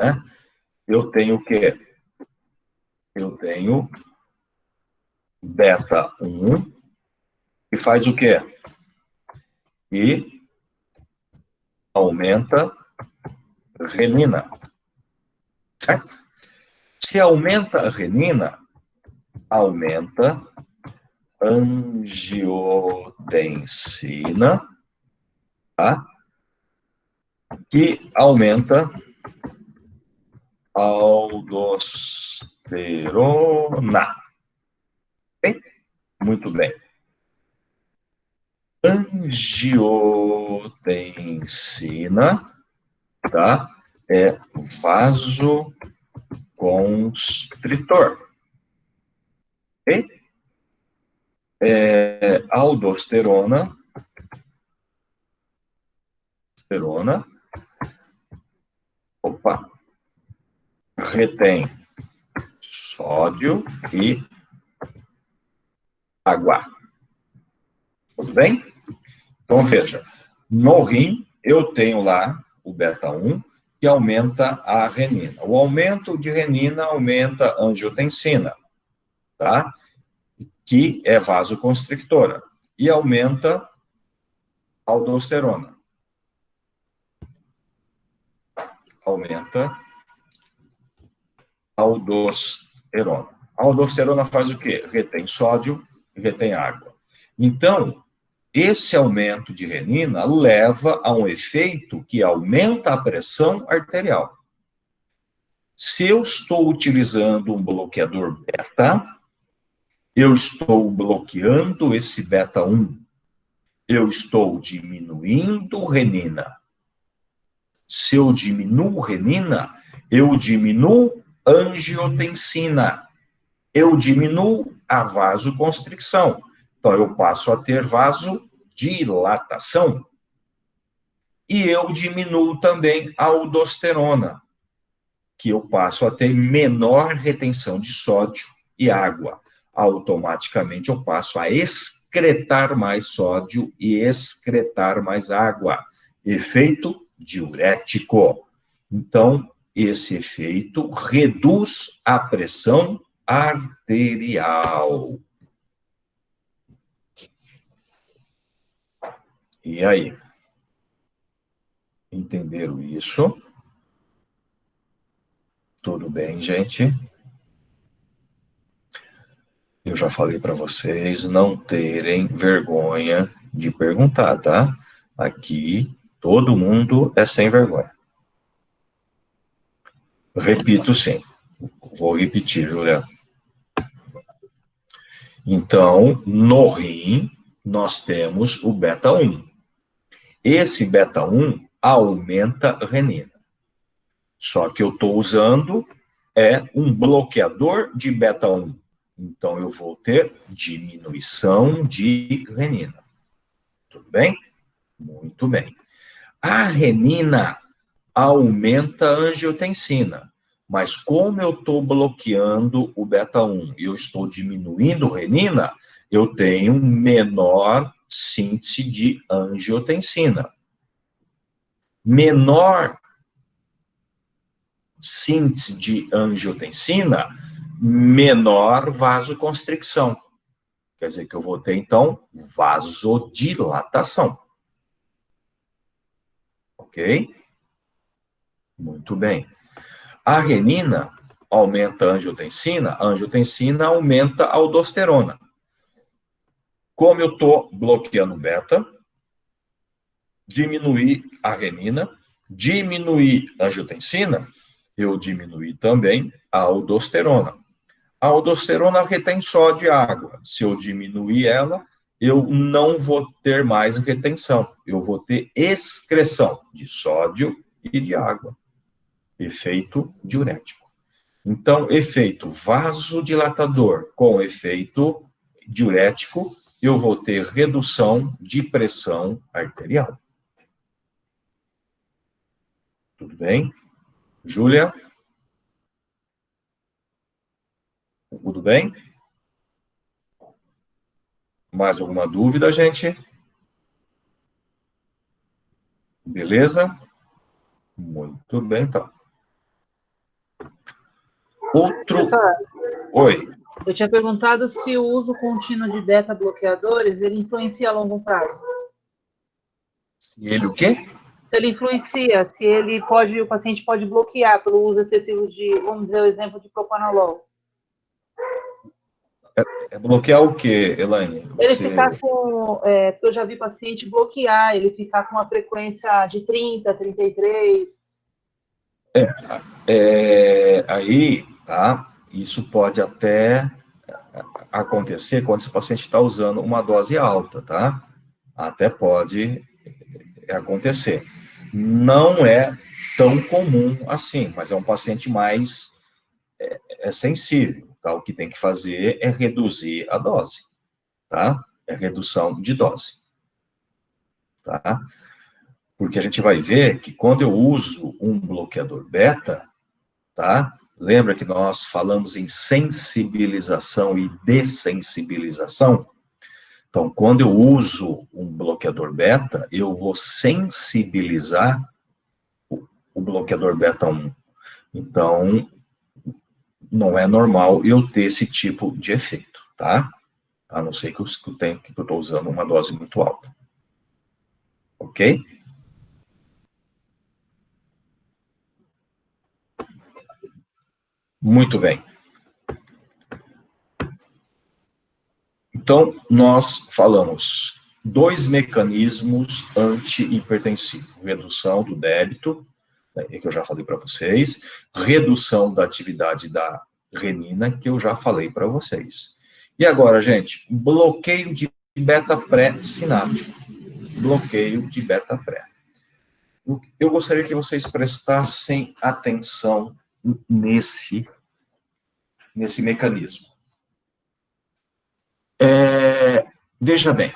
S1: né, eu tenho o quê? Eu tenho beta 1, que faz o quê? E aumenta renina. Certo? Se aumenta a renina, aumenta angiotensina, tá? Que aumenta aldosterona. Okay? Muito bem. Angiotensina, tá? É vasoconstritor. Ok? Aldosterona, retém sódio e água. Tudo bem? Então, veja, no rim, eu tenho lá o beta-1, que aumenta a renina. O aumento de renina aumenta a angiotensina, tá? Que é vasoconstrictora, e aumenta a aldosterona. Aumenta a aldosterona. A aldosterona faz o quê? Retém sódio e retém água. Então, esse aumento de renina leva a um efeito que aumenta a pressão arterial. Se eu estou utilizando um bloqueador beta, eu estou bloqueando esse beta-1. Eu estou diminuindo renina. Se eu diminuo renina, eu diminuo angiotensina. Eu diminuo a vasoconstricção. Então, eu passo a ter vasodilatação. E eu diminuo também a aldosterona, que eu passo a ter menor retenção de sódio e água. Automaticamente eu passo a excretar mais sódio e excretar mais água. Efeito diurético. Então, esse efeito reduz a pressão arterial. E aí? Entenderam isso? Tudo bem, gente? Eu já falei para vocês não terem vergonha de perguntar, tá? Aqui, todo mundo é sem vergonha. Repito, sim. Vou repetir, Juliana. Então, no rim, nós temos o beta-1. Esse beta-1 aumenta a renina. Só que eu estou usando um bloqueador de beta 1. Então, eu vou ter diminuição de renina. Tudo bem? Muito bem. A renina aumenta a angiotensina. Mas como eu estou bloqueando o beta 1 e eu estou diminuindo renina, eu tenho menor síntese de angiotensina. Menor síntese de angiotensina, menor vasoconstricção. Quer dizer que eu vou ter, então, vasodilatação. Ok? Muito bem. A renina aumenta a angiotensina aumenta a aldosterona. Como eu estou bloqueando beta, diminuir a renina, diminuir a angiotensina, eu diminui também a aldosterona. A aldosterona retém sódio e água. Se eu diminuir ela, eu não vou ter mais retenção. Eu vou ter excreção de sódio e de água. Efeito diurético. Então, efeito vasodilatador com efeito diurético, eu vou ter redução de pressão arterial. Tudo bem? Júlia? Tudo bem? Mais alguma dúvida, gente? Beleza? Muito bem, então. Outro... Oi.
S3: Eu tinha perguntado se o uso contínuo de beta-bloqueadores, ele influencia a longo prazo.
S1: Ele o quê?
S3: Ele influencia, se ele pode, o paciente pode bloquear pelo uso excessivo de, vamos dizer, o exemplo de propanolol.
S1: É bloquear o quê, Elaine?
S3: Ele ficar com, eu já vi paciente bloquear, ele ficar com uma frequência de 30, 33.
S1: Aí, tá? Isso pode até acontecer quando esse paciente está usando uma dose alta, tá? Até pode acontecer. Não é tão comum assim, mas é um paciente mais sensível, tá? O que tem que fazer é reduzir a dose, tá? É redução de dose, tá? Porque a gente vai ver que quando eu uso um bloqueador beta, tá? Lembra que nós falamos em sensibilização e dessensibilização? Então, quando eu uso um bloqueador beta, eu vou sensibilizar o bloqueador beta 1. Então, não é normal eu ter esse tipo de efeito, tá? A não ser que eu estou usando uma dose muito alta. Ok? Muito bem. Então, nós falamos 2 mecanismos anti-hipertensivos. Redução do débito, que eu já falei para vocês. Redução da atividade da renina, que eu já falei para vocês. E agora, gente, bloqueio de beta pré-sináptico. Bloqueio de beta pré. Eu gostaria que vocês prestassem atenção nesse mecanismo. Veja bem,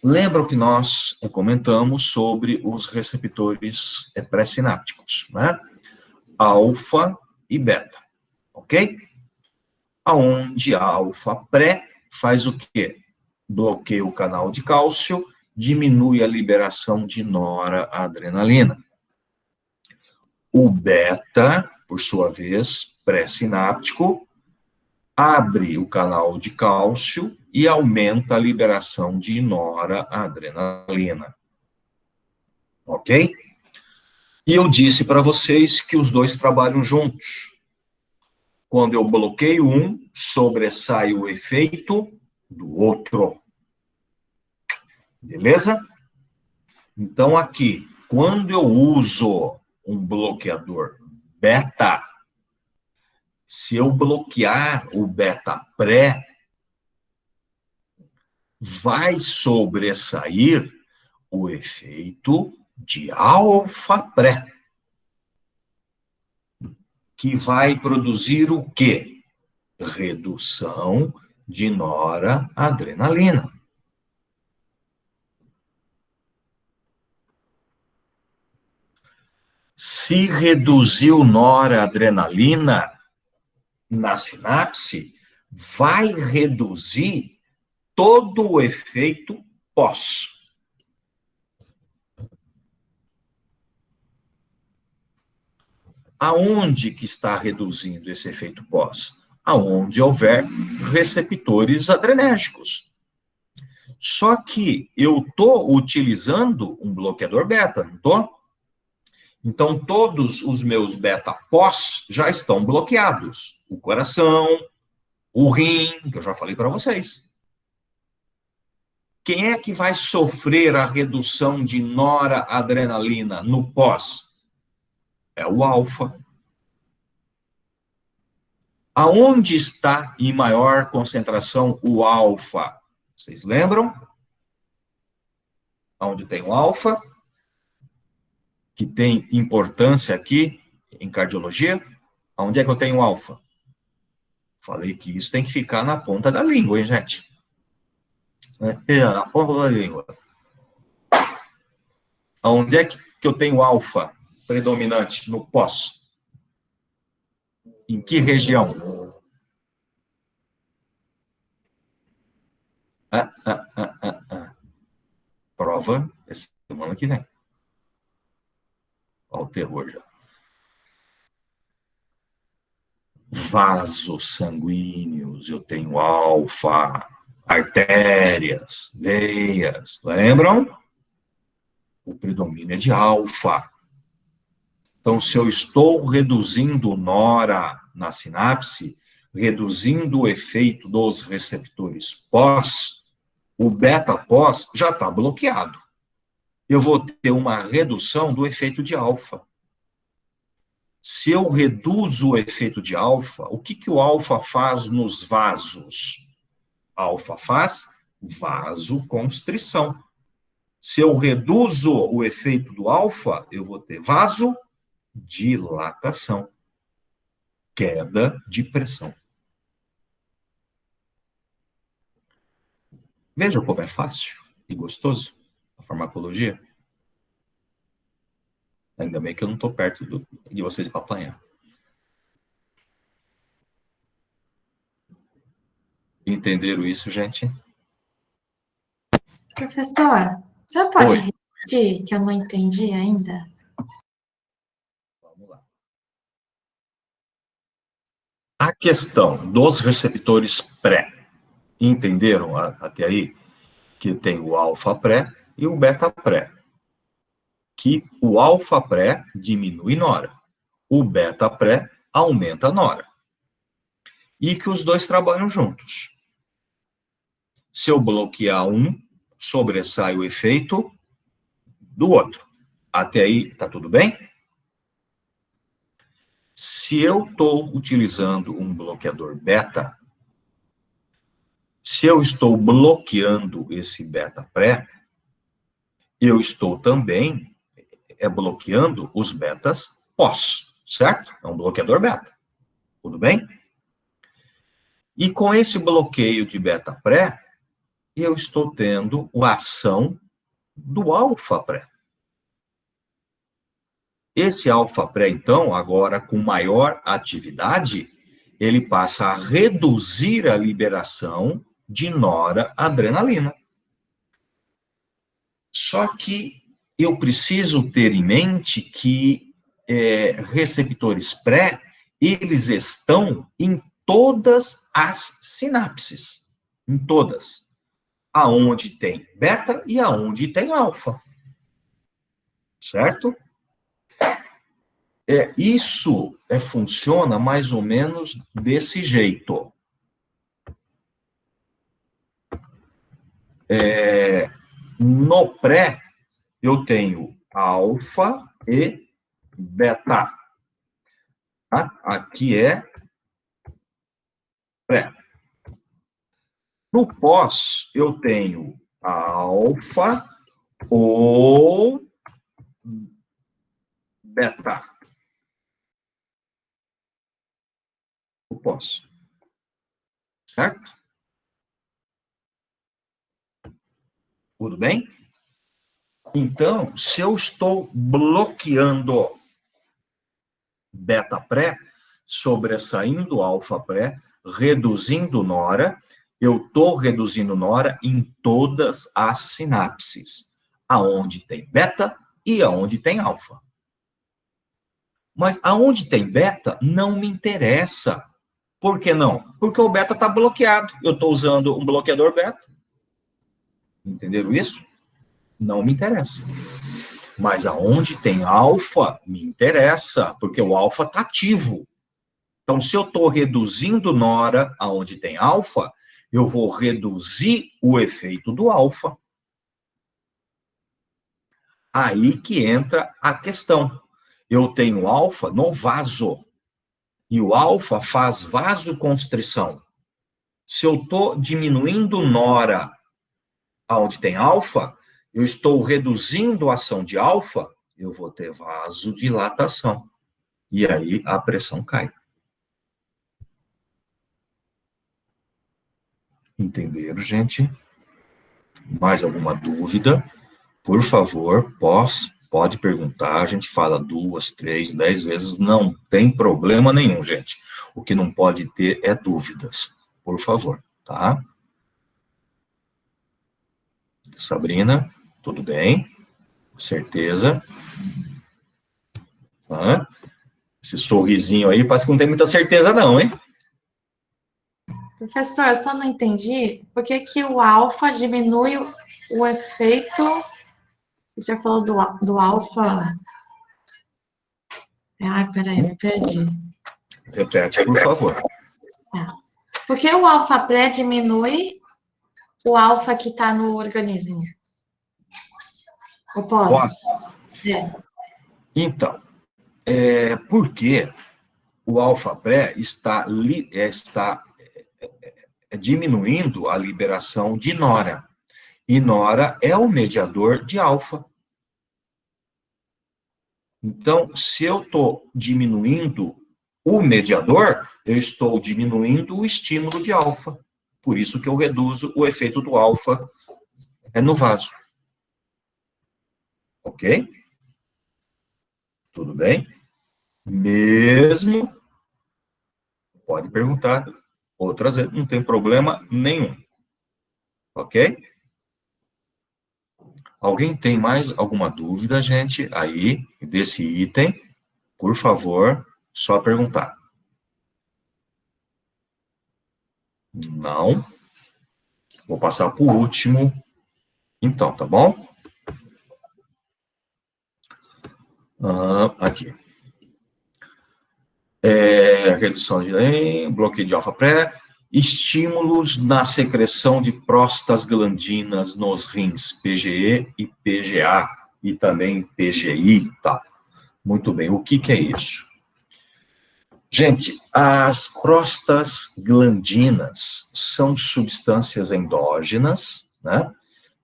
S1: lembram que nós comentamos sobre os receptores pré-sinápticos, né? Alfa e beta, ok? Aonde a alfa pré faz o quê? Bloqueia o canal de cálcio, diminui a liberação de noradrenalina. O beta, por sua vez, pré-sináptico, abre o canal de cálcio e aumenta a liberação de noradrenalina. Ok? E eu disse para vocês que os dois trabalham juntos. Quando eu bloqueio um, sobressai o efeito do outro. Beleza? Então, aqui, quando eu uso um bloqueador beta, se eu bloquear o beta pré, vai sobressair o efeito de alfa pré. que vai produzir o quê? Redução de noradrenalina. Se reduziu noradrenalina na sinapse, vai reduzir todo o efeito pós. Aonde que está reduzindo esse efeito pós? Aonde houver receptores adrenérgicos. Só que eu estou utilizando um bloqueador beta, não estou? Então, todos os meus beta pós já estão bloqueados. O coração, o rim, que eu já falei para vocês. Quem é que vai sofrer a redução de noradrenalina no pós? É o alfa. Aonde está em maior concentração o alfa? Vocês lembram? Onde tem o alfa, que tem importância aqui em cardiologia. Onde é que eu tenho o alfa? Falei que isso tem que ficar na ponta da língua, hein, gente? Na ponta da língua. Onde é que eu tenho alfa predominante no pós? Em que região? Prova essa semana que vem. Olha o terror já. Vasos sanguíneos, eu tenho alfa, artérias, veias, lembram? O predomínio é de alfa. Então, se eu estou reduzindo nora na sinapse, reduzindo o efeito dos receptores pós, o beta pós já está bloqueado. Eu vou ter uma redução do efeito de alfa. Se eu reduzo o efeito de alfa, o que o alfa faz nos vasos? Alfa faz vasoconstrição. Se eu reduzo o efeito do alfa, eu vou ter vasodilatação, queda de pressão. Veja como é fácil e gostoso a farmacologia. Ainda bem que eu não estou perto de vocês para apanhar. Entenderam isso, gente?
S4: Professor, você pode repetir que eu não entendi ainda?
S1: Vamos lá. A questão dos receptores pré. Entenderam até aí que tem o alfa pré e o beta pré? Que o alfa pré diminui nora, o beta pré aumenta nora. E que os dois trabalham juntos. Se eu bloquear um, sobressai o efeito do outro. Até aí, tá tudo bem? Se eu estou utilizando um bloqueador beta, se eu estou bloqueando esse beta pré, eu estou também bloqueando os betas pós, certo? É um bloqueador beta. Tudo bem? E com esse bloqueio de beta pré, eu estou tendo a ação do alfa pré. Esse alfa pré, então, agora com maior atividade, ele passa a reduzir a liberação de noradrenalina. Só que eu preciso ter em mente que receptores pré, eles estão em todas as sinapses. Em todas. Aonde tem beta e aonde tem alfa. Certo? Isso funciona mais ou menos desse jeito. No pré, eu tenho alfa e beta. Tá? Aqui é pré. No pós, eu tenho alfa ou beta. posso. Certo? Tudo bem? Então, se eu estou bloqueando beta pré, sobressaindo alfa pré, reduzindo nora, eu estou reduzindo nora em todas as sinapses, aonde tem beta e aonde tem alfa. Mas aonde tem beta, não me interessa. Por que não? Porque o beta está bloqueado. Eu estou usando um bloqueador beta. Entenderam isso? Não me interessa. Mas aonde tem alfa, me interessa, porque o alfa está ativo. Então, se eu estou reduzindo nora aonde tem alfa, eu vou reduzir o efeito do alfa. Aí que entra a questão. Eu tenho alfa no vaso. E o alfa faz vasoconstrição. Se eu estou diminuindo nora onde tem alfa, eu estou reduzindo a ação de alfa, eu vou ter vasodilatação. E aí a pressão cai. Entenderam, gente? Mais alguma dúvida? Por favor, pode perguntar. A gente fala 2, 3, 10 vezes. Não tem problema nenhum, gente. O que não pode ter é dúvidas. Por favor, tá? Sabrina, tudo bem? Certeza? Esse sorrisinho aí parece que não tem muita certeza não, hein?
S4: Professor, eu só não entendi por que que o alfa diminui o efeito. O senhor falou do alfa. Ai, peraí, me perdi.
S1: Repete, por favor.
S4: Por que o alfa pré diminui o alfa que está no organismo? O pós?
S1: Então, porque o alfa pré está diminuindo a liberação de nora. E nora é o mediador de alfa. Então, se eu estou diminuindo o mediador, eu estou diminuindo o estímulo de alfa. Por isso que eu reduzo o efeito do alfa no vaso. Ok? Tudo bem? Mesmo, pode perguntar outras vezes, não tem problema nenhum. Ok? Alguém tem mais alguma dúvida, gente, aí, desse item? Por favor, só perguntar. Não? Vou passar para o último. Então, tá bom? Aqui. Redução de bloqueio de alfa pré, estímulos na secreção de prostaglandinas nos rins, PGE e PGA, e também PGI, tá? Muito bem, o que é isso? Gente, as prostaglandinas são substâncias endógenas, né?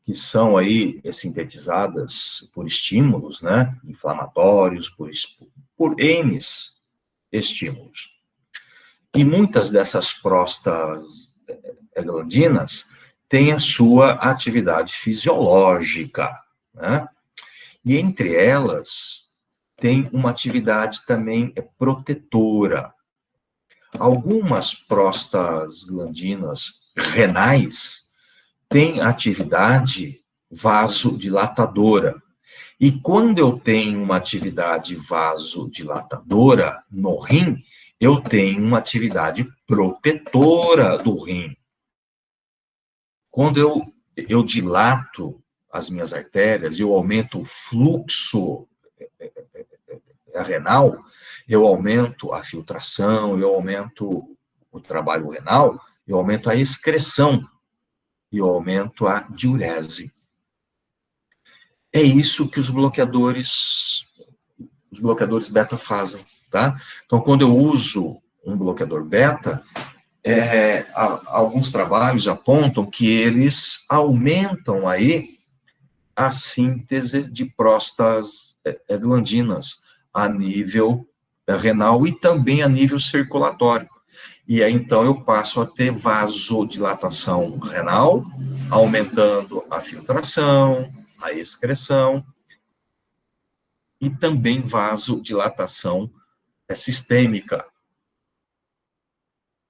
S1: Que são aí sintetizadas por estímulos, né? Inflamatórios, por N estímulos. E muitas dessas prostaglandinas têm a sua atividade fisiológica, né? E entre elas tem uma atividade também protetora. Algumas prostaglandinas renais têm atividade vasodilatadora. E quando eu tenho uma atividade vasodilatadora no rim, eu tenho uma atividade protetora do rim. Quando eu dilato as minhas artérias, eu aumento o fluxo renal, eu aumento a filtração, eu aumento o trabalho renal, eu aumento a excreção, e eu aumento a diurese. É isso que os bloqueadores beta fazem, tá? Então, quando eu uso um bloqueador beta, alguns trabalhos apontam que eles aumentam aí a síntese de prostaglandinas a nível renal e também a nível circulatório. E aí, então, eu passo a ter vasodilatação renal, aumentando a filtração, a excreção, e também vasodilatação sistêmica.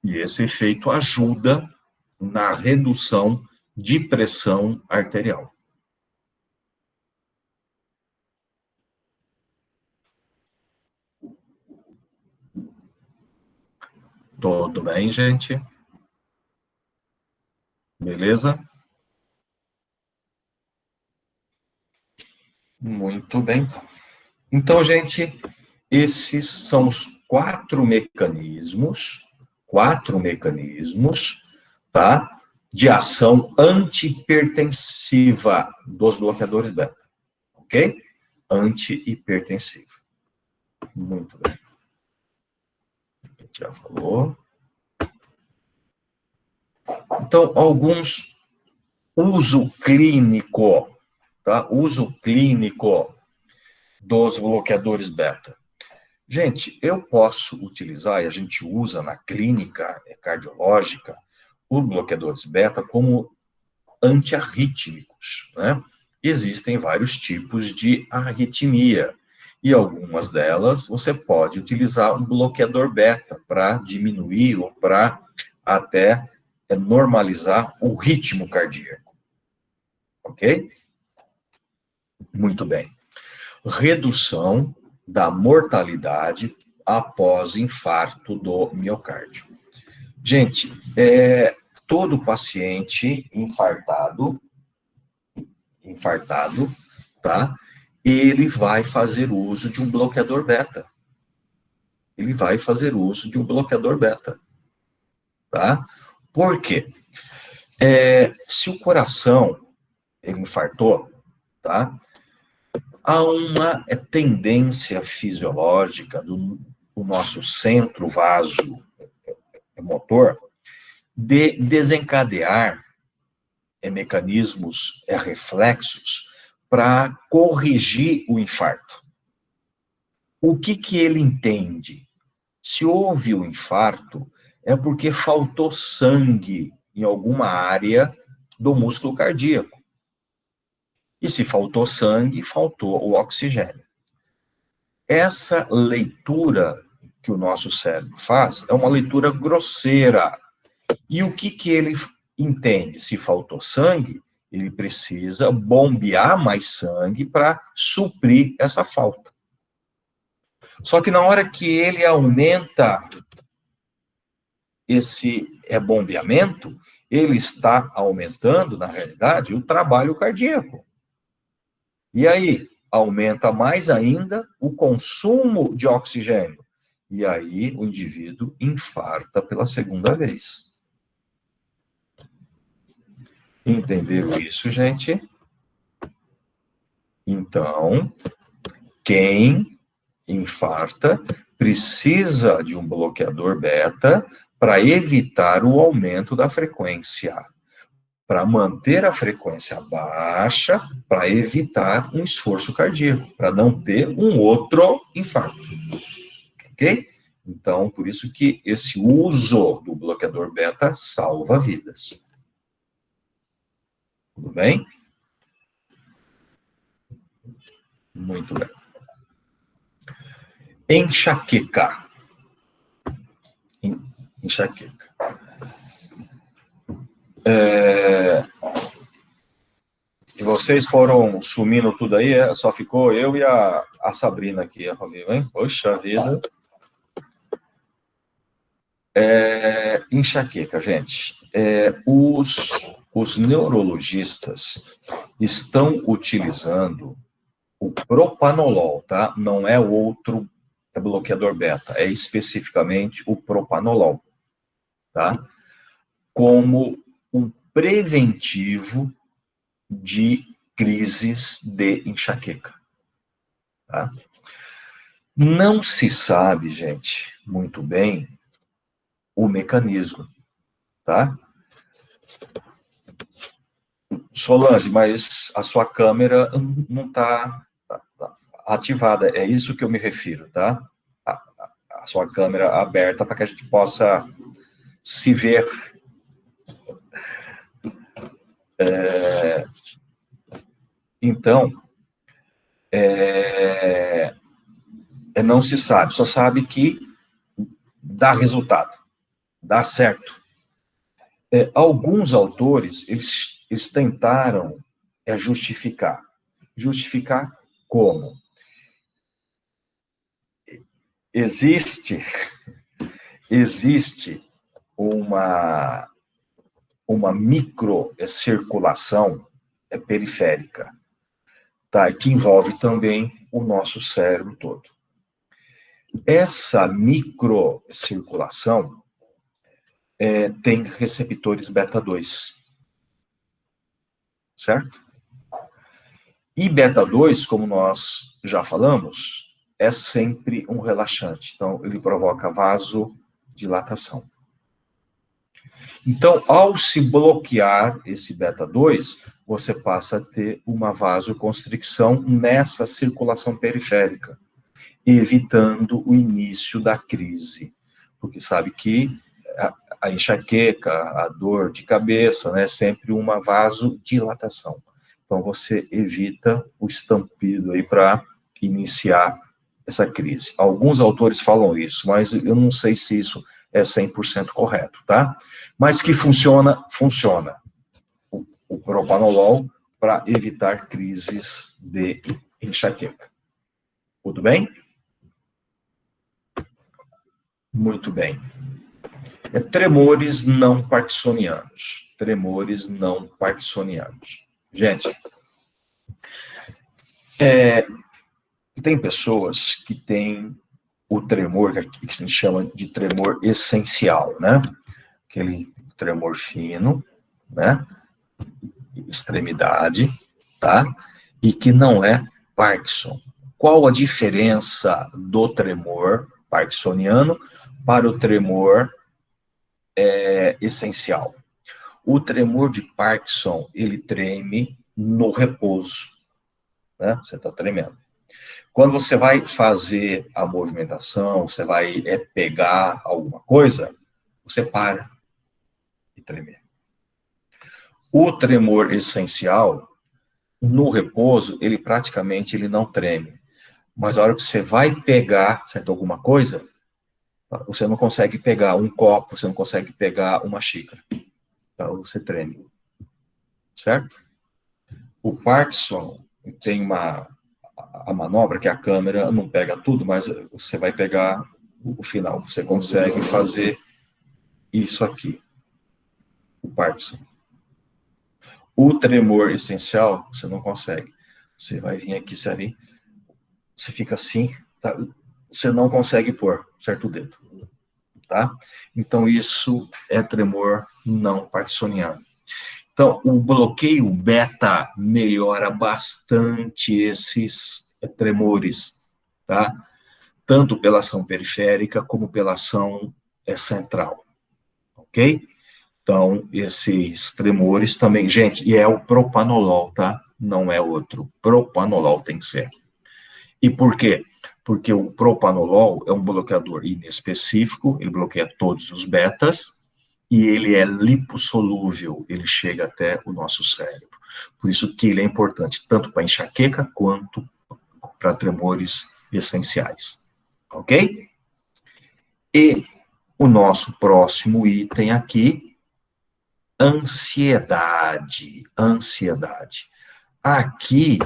S1: E esse efeito ajuda na redução de pressão arterial. Tudo bem, gente? Beleza? Muito bem. Então, gente, esses são os quatro mecanismos, tá? De ação antihipertensiva dos bloqueadores beta. Ok? Antihipertensiva. Muito bem. Já falou. Então, alguns uso clínico, tá? Uso clínico dos bloqueadores beta. Gente, eu posso utilizar, e a gente usa na clínica cardiológica, os bloqueadores beta como antiarrítmicos, né? Existem vários tipos de arritmia, e algumas delas você pode utilizar um bloqueador beta para diminuir ou para até normalizar o ritmo cardíaco. Ok? Muito bem. Redução da mortalidade após infarto do miocárdio. Gente, todo paciente infartado, tá? Ele vai fazer uso de um bloqueador beta. Tá? Por quê? Se o coração ele infartou, tá? Há uma tendência fisiológica do nosso centro vasomotor de desencadear mecanismos reflexos para corrigir o infarto. O que ele entende? Se houve o infarto, é porque faltou sangue em alguma área do músculo cardíaco. E se faltou sangue, faltou o oxigênio. Essa leitura que o nosso cérebro faz é uma leitura grosseira. E o que ele entende? Se faltou sangue, ele precisa bombear mais sangue para suprir essa falta. Só que na hora que ele aumenta esse bombeamento, ele está aumentando, na realidade, o trabalho cardíaco. E aí, aumenta mais ainda o consumo de oxigênio. E aí, o indivíduo infarta pela segunda vez. Entenderam isso, gente? Então, quem infarta precisa de um bloqueador beta para evitar o aumento da frequência, para manter a frequência baixa, para evitar um esforço cardíaco, para não ter um outro infarto. Ok? Então, por isso que esse uso do bloqueador beta salva vidas. Tudo bem? Muito bem. Enxaqueca. Enxaqueca. E vocês foram sumindo tudo aí, só ficou eu e a Sabrina aqui, hein? Poxa vida. Enxaqueca, gente. Os neurologistas estão utilizando o propanolol, tá? Não é outro bloqueador beta, é especificamente o propanolol, tá? Como um preventivo de crises de enxaqueca, tá? Não se sabe, gente, muito bem o mecanismo, tá? Solange, mas a sua câmera não está ativada, é isso que eu me refiro, tá? A sua câmera aberta para que a gente possa se ver. Então, não se sabe, só sabe que dá resultado, dá certo. Alguns autores, eles tentaram justificar. Justificar como? Existe uma microcirculação periférica, tá? Que envolve também o nosso cérebro todo. Essa microcirculação tem receptores beta-2, certo? E beta-2, como nós já falamos, é sempre um relaxante. Então, ele provoca vasodilatação. Então, ao se bloquear esse beta-2, você passa a ter uma vasoconstricção nessa circulação periférica, evitando o início da crise. Porque sabe que a enxaqueca, a dor de cabeça, né, é sempre uma vasodilatação. Então, você evita o estampido aí para iniciar essa crise. Alguns autores falam isso, mas eu não sei se isso é 100% correto, tá? Mas que funciona, funciona. O propanolol para evitar crises de enxaqueca. Tudo bem? Muito bem. Tremores não parkinsonianos. Tremores não parkinsonianos. Gente, tem pessoas que têm o tremor, que a gente chama de tremor essencial, né? Aquele tremor fino, né? Extremidade, tá? E que não é Parkinson. Qual a diferença do tremor parkinsoniano para o tremor essencial? O tremor de Parkinson, ele treme no repouso, né? Você está tremendo. Quando você vai fazer a movimentação, você vai pegar alguma coisa, você para de tremer. O tremor essencial, no repouso, ele praticamente não treme. Mas a hora que você vai pegar, certo, alguma coisa, você não consegue pegar um copo, você não consegue pegar uma xícara. Então, você treme. Certo? O Parkinson tem a manobra que a câmera não pega tudo, mas você vai pegar o final. Você consegue fazer isso aqui. O Parkinson. O tremor essencial, você não consegue. Você vai vir aqui, você fica assim, tá? Você não consegue pôr certo dedo, tá? Então, isso é tremor não parkinsoniano. Então, o bloqueio beta melhora bastante esses tremores, tá? Tanto pela ação periférica como pela ação central, ok? Então, esses tremores também, gente, e é o propanolol, tá? Não é outro. Propanolol tem que ser. E por quê? Porque o propanolol é um bloqueador inespecífico, ele bloqueia todos os betas, e ele é lipossolúvel, ele chega até o nosso cérebro. Por isso que ele é importante, tanto para enxaqueca, quanto para tremores essenciais. Ok? E o nosso próximo item aqui, ansiedade. Ansiedade. Aqui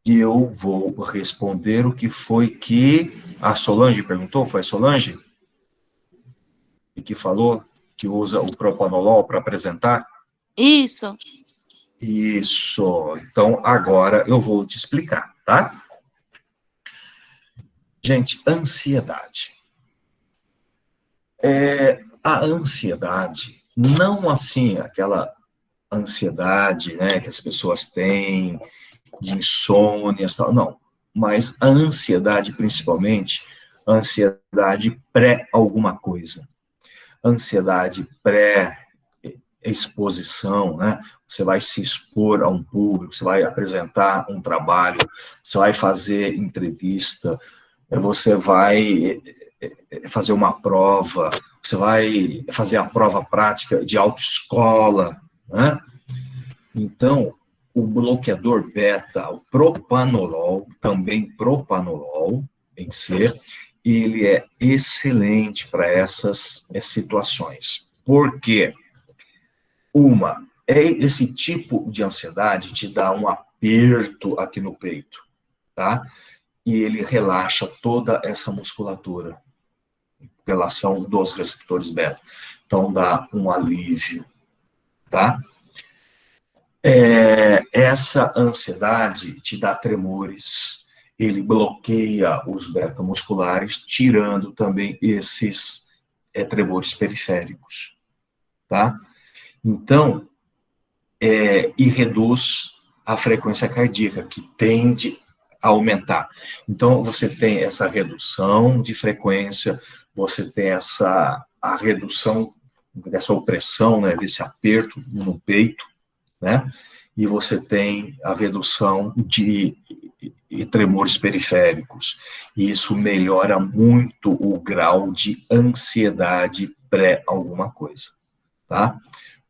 S1: eu vou responder o que foi que a Solange perguntou, foi a Solange? E que falou que usa o propanolol para apresentar?
S2: Isso.
S1: Isso. Então, agora eu vou te explicar, tá? Gente, ansiedade. A ansiedade, não assim, aquela ansiedade, né, que as pessoas têm, de insônias, tal, não. Mas a ansiedade, principalmente, a ansiedade pré alguma coisa. Ansiedade pré-exposição, né? Você vai se expor a um público, você vai apresentar um trabalho, você vai fazer entrevista, você vai fazer uma prova, você vai fazer a prova prática de autoescola, né? Então, o bloqueador beta, o propanolol, também propanolol, em C, ele é excelente para essas situações. Por quê? Esse tipo de ansiedade te dá um aperto aqui no peito, tá? E ele relaxa toda essa musculatura pela ação dos receptores beta. Então, dá um alívio, tá? Essa ansiedade te dá tremores, ele bloqueia os beta-musculares, tirando também esses tremores periféricos, tá? Então, e reduz a frequência cardíaca, que tende a aumentar. Então, você tem essa redução de frequência, você tem a redução dessa opressão, né, desse aperto no peito, né? E você tem a redução de tremores periféricos. E isso melhora muito o grau de ansiedade pré alguma coisa, tá?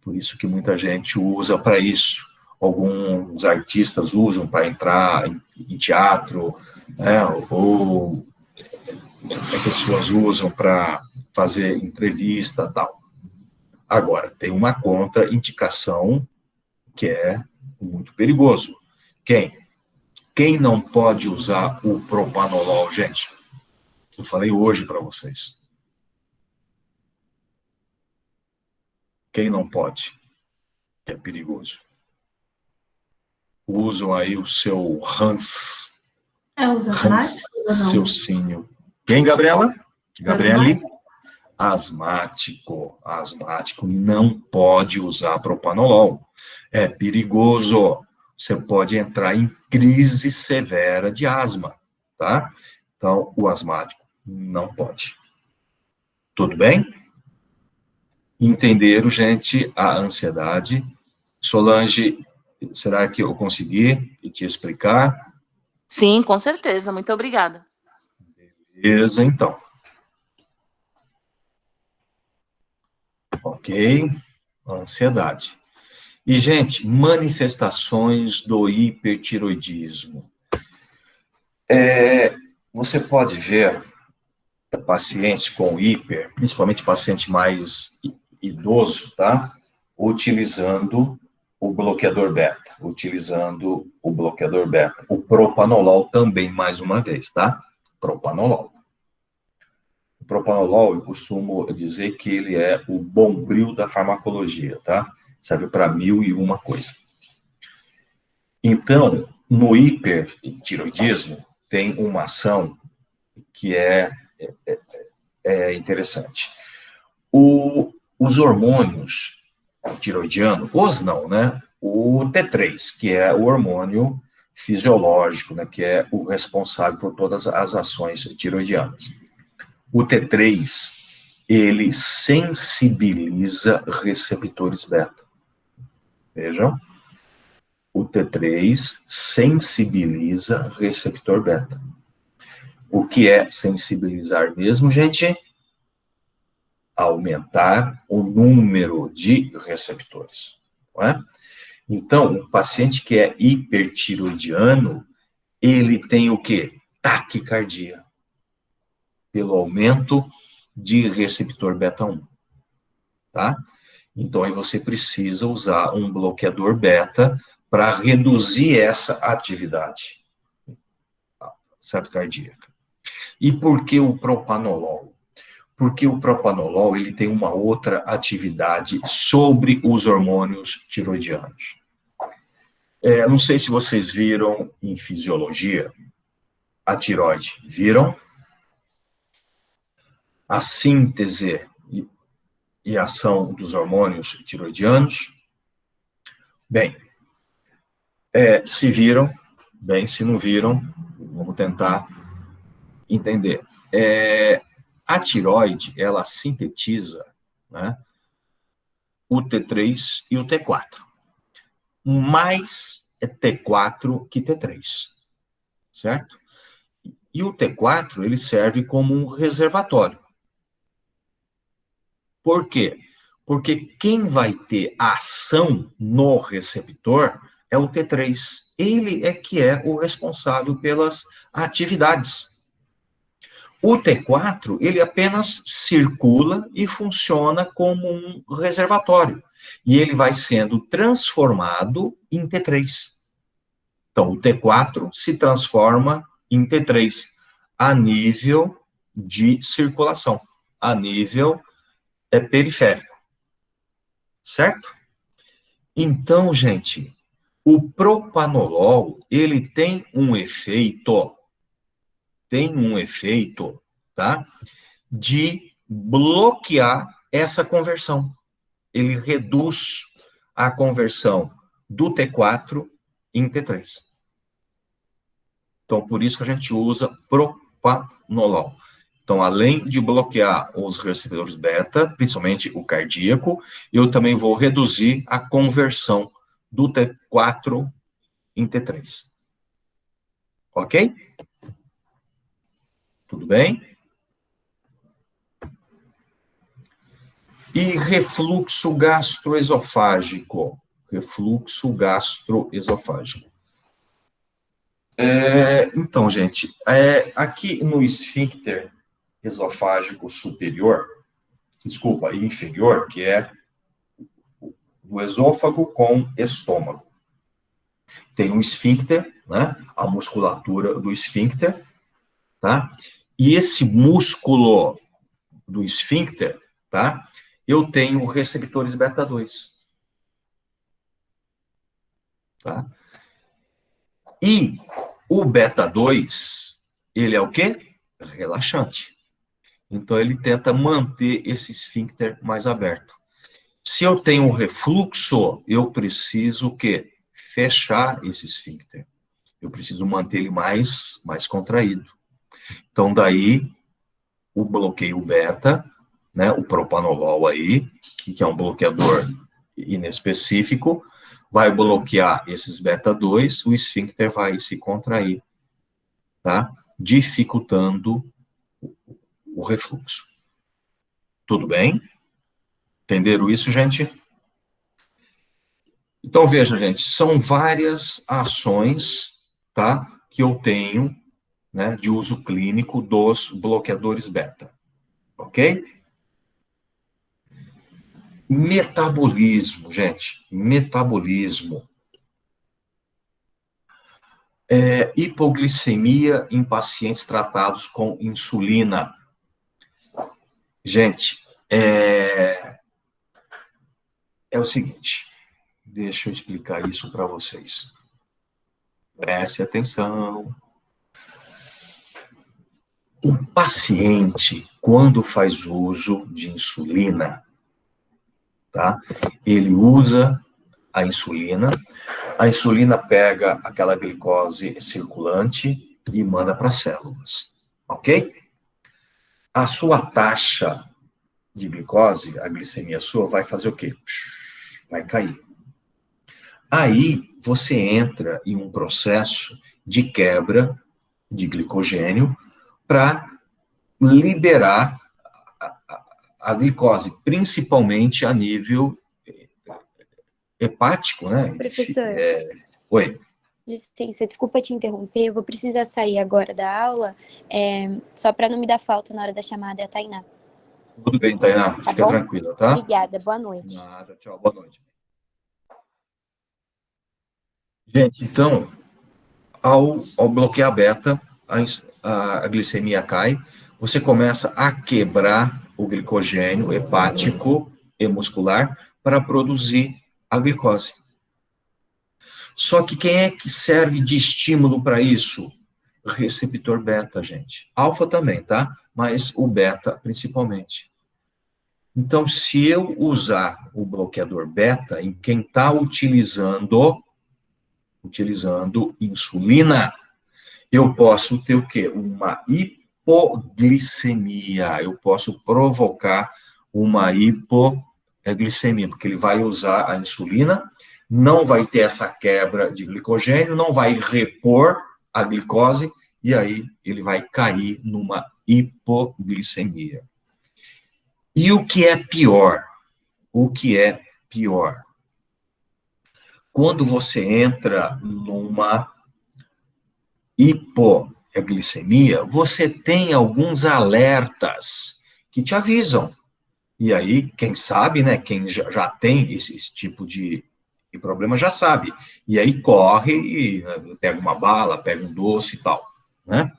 S1: Por isso que muita gente usa para isso. Alguns artistas usam para entrar em teatro, né? Ou pessoas usam para fazer entrevista e tal. Agora, tem uma contraindicação que é muito perigoso. Quem não pode usar o propanolol, gente? Eu falei hoje para vocês. Quem não pode? Que é perigoso. Usam aí o seu Hans.
S4: Os asmáticos?
S1: Ranciocinio. Quem, Gabriela? Gabriele? Asmático. Asmático não pode usar propanolol. É perigoso. Você pode entrar em crise severa de asma, tá? Então, o asmático não pode. Tudo bem? Entenderam, gente, a ansiedade? Solange, será que eu consegui te explicar?
S2: Sim, com certeza. Muito obrigada.
S1: Beleza, então. Ok? Ansiedade. E, gente, manifestações do hipertiroidismo. Você pode ver pacientes com hiper, principalmente paciente mais idoso, tá? Utilizando o bloqueador beta. O propanolol também, mais uma vez, tá? Propanolol. O propanolol, eu costumo dizer que ele é o bombril da farmacologia, tá? Serve para 1001 coisa. Então, no hipertiroidismo, tem uma ação que é interessante. Os hormônios tiroidianos, os não, né? O T3, que é o hormônio fisiológico, né? Que é o responsável por todas as ações tiroidianas. O T3, ele sensibiliza receptores beta. Vejam. O T3 sensibiliza receptor beta. O que é sensibilizar mesmo, gente? Aumentar o número de receptores. Não é? Então, o paciente que é hipertiroidiano, ele tem o quê? Taquicardia. Pelo aumento de receptor beta-1. Tá? Então, aí você precisa usar um bloqueador beta para reduzir essa atividade, certo, cardíaca. E por que o propanolol? Porque o propanolol ele tem uma outra atividade sobre os hormônios tiroidianos. Não sei se vocês viram em fisiologia a tiroide. Viram? A síntese e ação dos hormônios tiroidianos. Bem, se viram, bem, se não viram, vamos tentar entender. A tiroide, ela sintetiza, né, o T3 e o T4. Mais T4 que T3, certo? E o T4, ele serve como um reservatório. Por quê? Porque quem vai ter ação no receptor é o T3. Ele é que é o responsável pelas atividades. O T4, ele apenas circula e funciona como um reservatório. E ele vai sendo transformado em T3. Então, o T4 se transforma em T3 a nível de circulação, a nível periférico. Certo? Então, gente, o propanolol, ele tem um efeito, tá? De bloquear essa conversão. Ele reduz a conversão do T4 em T3. Então, por isso que a gente usa propanolol. Então, além de bloquear os receptores beta, principalmente o cardíaco, eu também vou reduzir a conversão do T4 em T3. Ok? Tudo bem? E refluxo gastroesofágico. Refluxo gastroesofágico. Então, gente, aqui no esfíncter esofágico superior, desculpa, inferior, que é do esôfago com estômago. Tem um esfíncter, né? A musculatura do esfíncter, tá? E esse músculo do esfíncter, tá? Eu tenho receptores beta 2. Tá? E o beta 2, ele é o quê? Relaxante. Então, ele tenta manter esse esfíncter mais aberto. Se eu tenho um refluxo, eu preciso o quê? Fechar esse esfíncter. Eu preciso manter ele mais contraído. Então, daí, o bloqueio beta, né, o propanolol aí, que é um bloqueador inespecífico, vai bloquear esses beta 2, o esfíncter vai se contrair, tá? Dificultando o refluxo. Tudo bem? Entenderam isso, gente? Então, veja, gente, são várias ações, tá, que eu tenho, né, de uso clínico dos bloqueadores beta, ok? Metabolismo, gente, metabolismo. Hipoglicemia em pacientes tratados com insulina. Gente, é o seguinte, deixa eu explicar isso para vocês. Preste atenção. O paciente, quando faz uso de insulina, tá? Ele usa a insulina pega aquela glicose circulante e manda para as células, ok? A sua taxa de glicose, a glicemia sua, vai fazer o quê? Vai cair. Aí, você entra em um processo de quebra de glicogênio para liberar a glicose, principalmente a nível hepático, né?
S5: Professor,
S1: Oi.
S5: licença, desculpa te interromper, eu vou precisar sair agora da aula, só para não me dar falta na hora da chamada, é a Tainá.
S1: Tudo bem, Tainá,
S5: Tá
S1: fica
S5: bom?
S1: tranquila, tá?
S5: Obrigada, boa noite.
S1: Nada, tchau, boa noite. Gente, então, ao bloquear a beta, a glicemia cai, você começa a quebrar o glicogênio hepático e muscular para produzir a glicose. Só que quem é que serve de estímulo para isso? Receptor beta, gente. Alfa também, tá? Mas o beta principalmente. Então, se eu usar o bloqueador beta em quem está utilizando insulina, eu posso ter o quê? Uma hipoglicemia. Eu posso provocar uma hipoglicemia, porque ele vai usar a insulina, não vai ter essa quebra de glicogênio, não vai repor a glicose e aí ele vai cair numa hipoglicemia. E o que é pior? O que é pior? Quando você entra numa hipoglicemia, você tem alguns alertas que te avisam. E aí, quem sabe, né, quem já tem esse tipo de problema já sabe. E aí corre e, né, pega uma bala, pega um doce e tal, né?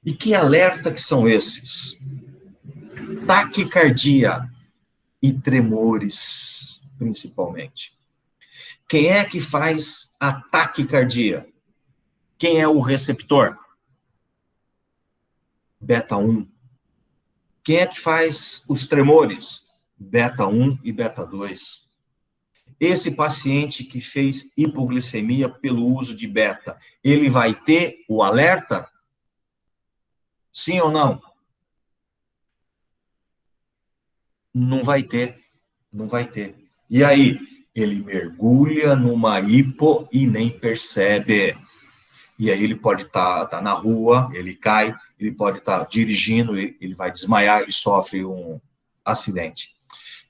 S1: E que alerta que são esses? Taquicardia e tremores, principalmente. Quem é que faz a taquicardia? Quem é o receptor? Beta 1. Quem é que faz os tremores? Beta 1 e beta 2. Esse paciente que fez hipoglicemia pelo uso de beta, ele vai ter o alerta? Sim ou não? Não vai ter. Não vai ter. E aí? Ele mergulha numa hipo e nem percebe. E aí ele pode estar na rua, ele cai, ele pode estar dirigindo, ele vai desmaiar, ele sofre um acidente.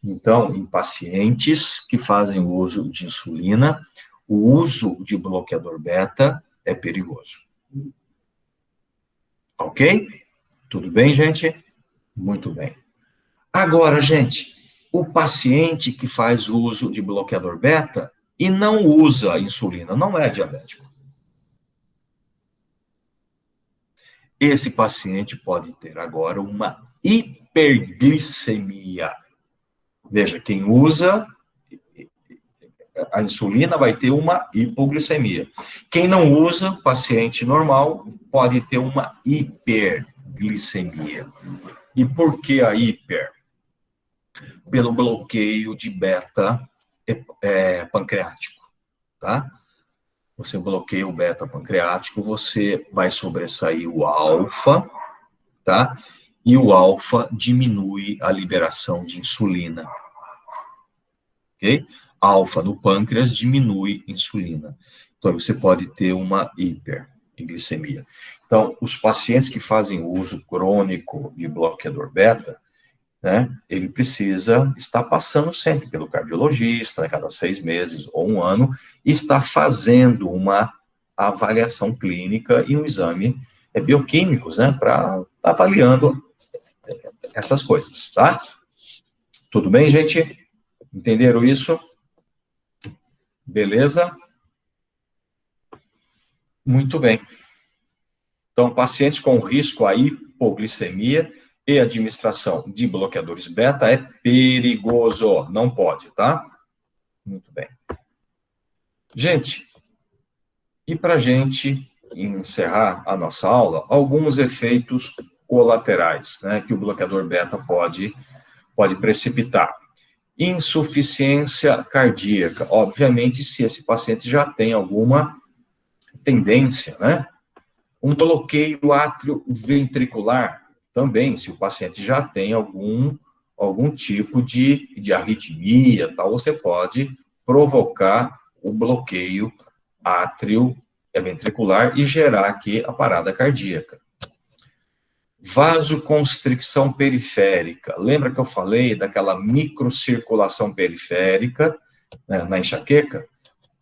S1: Então, em pacientes que fazem uso de insulina, o uso de bloqueador beta é perigoso. Ok? Tudo bem, gente? Muito bem. Agora, gente, o paciente que faz uso de bloqueador beta e não usa a insulina, não é diabético. Esse paciente pode ter agora uma hiperglicemia. Veja, quem usa a insulina vai ter uma hipoglicemia. Quem não usa, paciente normal, pode ter uma hiperglicemia. E por que a hiper? Pelo bloqueio de beta pancreático, tá? Você bloqueia o beta pancreático, você vai sobressair o alfa, tá? E o alfa diminui a liberação de insulina. Ok? Alfa no pâncreas diminui insulina. Então, você pode ter uma hiperglicemia. Então, os pacientes que fazem uso crônico de bloqueador beta, né, ele precisa estar passando sempre pelo cardiologista, né, cada 6 meses ou 1 ano, e está fazendo uma avaliação clínica e um exame bioquímicos, né, para avaliando essas coisas, tá? Tudo bem, gente? Entenderam isso? Beleza? Muito bem. Então, pacientes com risco a hipoglicemia e administração de bloqueadores beta é perigoso, não pode, tá? Muito bem. Gente, e para a gente encerrar a nossa aula, alguns efeitos colaterais, né, que o bloqueador beta pode precipitar. Insuficiência cardíaca, obviamente, se esse paciente já tem alguma tendência, né? Um bloqueio atrioventricular, também, se o paciente já tem algum tipo de arritmia, tal, você pode provocar o bloqueio atrioventricular e gerar aqui a parada cardíaca. Vasoconstricção periférica. Lembra que eu falei daquela microcirculação periférica, né, na enxaqueca?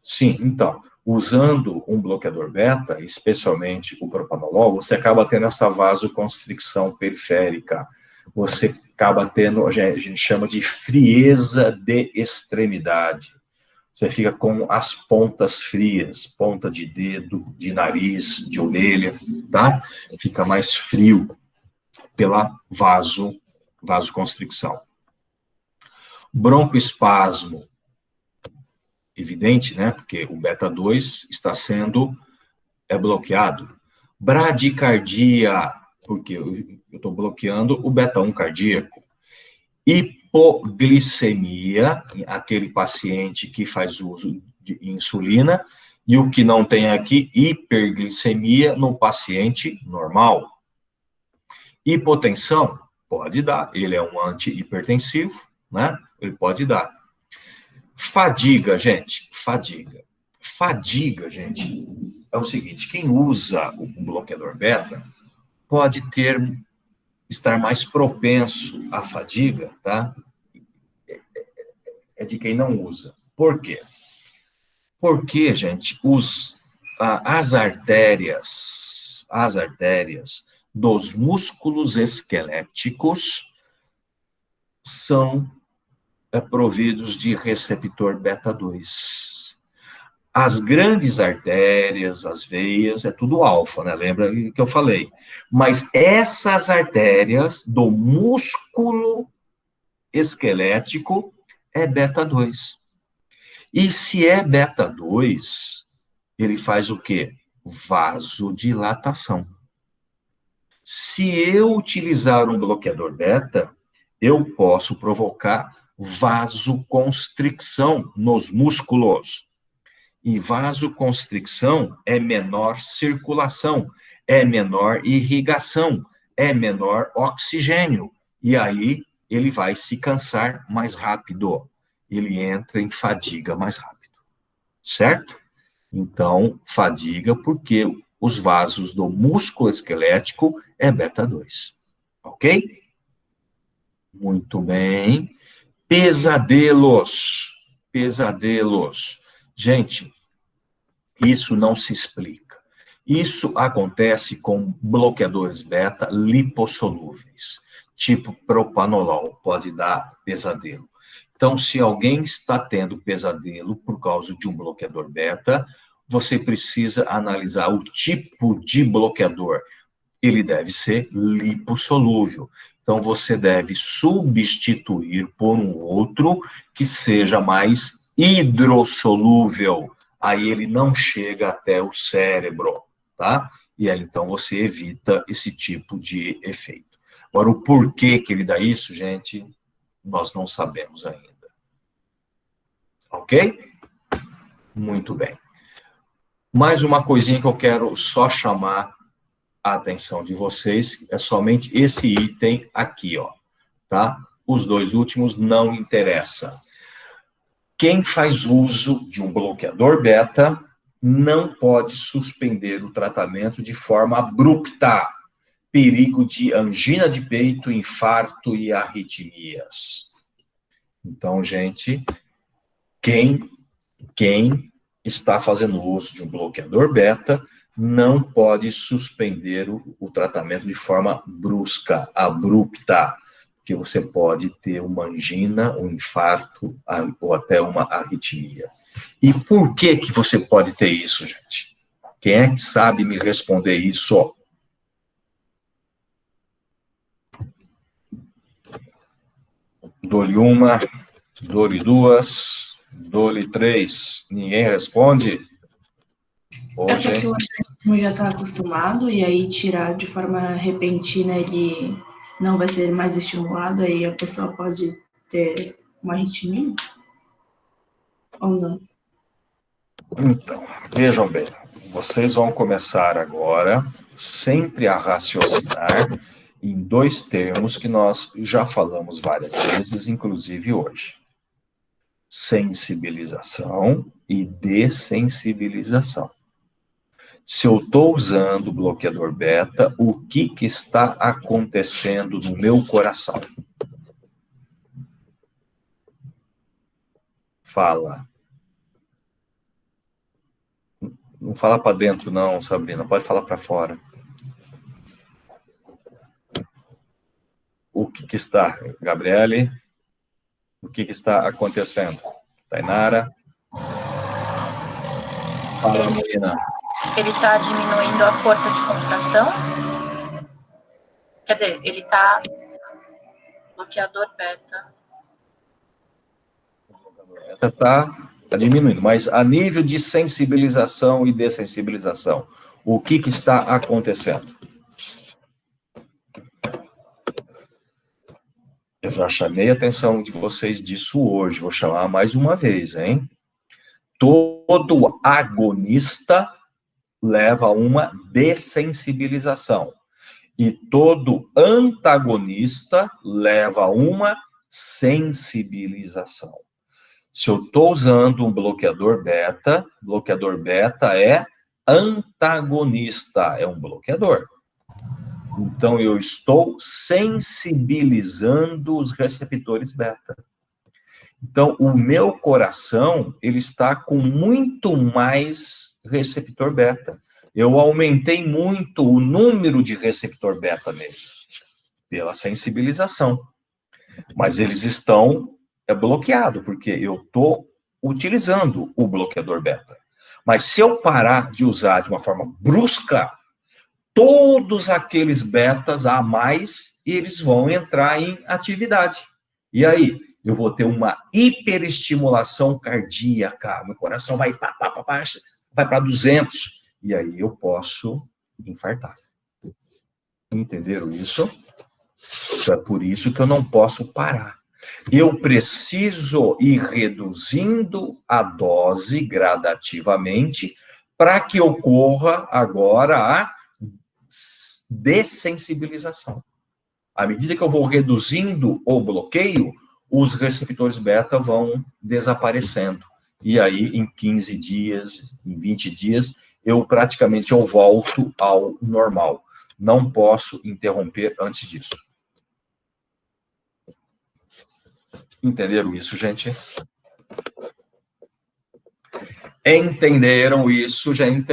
S1: Sim, então, usando um bloqueador beta, especialmente o propanolol, você acaba tendo essa vasoconstricção periférica. Você acaba tendo, a gente chama de frieza de extremidade. Você fica com as pontas frias, ponta de dedo, de nariz, de orelha, tá? Fica mais frio pela vasoconstricção. Broncoespasmo. Evidente, né? Porque o beta 2 está sendo bloqueado. Bradicardia, porque eu estou bloqueando o beta 1 cardíaco. Hipoglicemia, aquele paciente que faz uso de insulina, e o que não tem aqui, hiperglicemia no paciente normal. Hipotensão, pode dar, ele é um antihipertensivo, né? Ele pode dar. Fadiga, gente, fadiga. Fadiga, gente. é o seguinte, quem usa o bloqueador beta pode estar mais propenso à fadiga, tá? É de quem não usa. Por quê? Porque, gente, as artérias dos músculos esqueléticos são providos de receptor beta 2. As grandes artérias, as veias, é tudo alfa, né? Lembra que eu falei? Mas essas artérias do músculo esquelético é beta 2. E se é beta 2, ele faz o quê? Vasodilatação. Se eu utilizar um bloqueador beta, eu posso provocar vasoconstricção nos músculos. E vasoconstricção é menor circulação, é menor irrigação, é menor oxigênio. E aí ele vai se cansar mais rápido. Ele entra em fadiga mais rápido. Certo? Então, fadiga porque os vasos do músculo esquelético é beta 2. Ok? Muito bem. Pesadelos. Gente, isso não se explica. Isso acontece com bloqueadores beta lipossolúveis, tipo propanolol, pode dar pesadelo. Então, se alguém está tendo pesadelo por causa de um bloqueador beta, você precisa analisar o tipo de bloqueador. Ele deve ser lipossolúvel. Então, você deve substituir por um outro que seja mais hidrossolúvel. Aí ele não chega até o cérebro, tá? E aí, então, você evita esse tipo de efeito. Agora, o porquê que ele dá isso, gente, nós não sabemos ainda. Ok? Muito bem. Mais uma coisinha que eu quero só chamar a atenção de vocês, é somente esse item aqui, ó, tá? Os dois últimos não interessam. Quem faz uso de um bloqueador beta não pode suspender o tratamento de forma abrupta. Perigo de angina de peito, infarto e arritmias. Então, gente, quem está fazendo uso de um bloqueador beta não pode suspender o tratamento de forma brusca, abrupta, porque você pode ter uma angina, um infarto ou até uma arritmia. E por que você pode ter isso, gente? Quem é que sabe me responder isso? Dou-lhe uma, dou-lhe duas, dou-lhe três. Ninguém responde?
S6: Hoje... É porque o organismo já está acostumado, e aí tirar de forma repentina ele não vai ser mais estimulado, aí a pessoa pode ter uma arritmia? Ou não?
S1: Então, vejam bem, vocês vão começar agora sempre a raciocinar em dois termos que nós já falamos várias vezes, inclusive hoje. Sensibilização e dessensibilização. Se eu estou usando o bloqueador beta, o que está acontecendo no meu coração? Fala. Não fala para dentro, não, Sabrina. Pode falar para fora. O que está, Gabriele? O que está acontecendo? Tainara? Fala, menina.
S7: Ele está diminuindo a força de contração? Quer dizer, ele está bloqueador beta.
S1: Está diminuindo, mas a nível de sensibilização e dessensibilização, o que está acontecendo? Eu já chamei a atenção de vocês disso hoje, vou chamar mais uma vez, hein? Todo agonista leva a uma dessensibilização. E todo antagonista leva a uma sensibilização. Se eu estou usando um bloqueador beta é antagonista, é um bloqueador. Então, eu estou sensibilizando os receptores beta. Então, o meu coração, ele está com muito mais receptor beta. Eu aumentei muito o número de receptor beta neles, pela sensibilização. Mas eles estão bloqueados, porque eu estou utilizando o bloqueador beta. Mas se eu parar de usar de uma forma brusca, todos aqueles betas a mais, eles vão entrar em atividade. E aí, eu vou ter uma hiperestimulação cardíaca, meu coração vai para 200, e aí eu posso infartar. Entenderam isso? Então, é por isso que eu não posso parar. Eu preciso ir reduzindo a dose gradativamente para que ocorra agora a dessensibilização. À medida que eu vou reduzindo o bloqueio, os receptores beta vão desaparecendo. E aí, em 15 dias, em 20 dias, eu volto ao normal. Não posso interromper antes disso. Entenderam isso, gente? Entenderam isso, gente?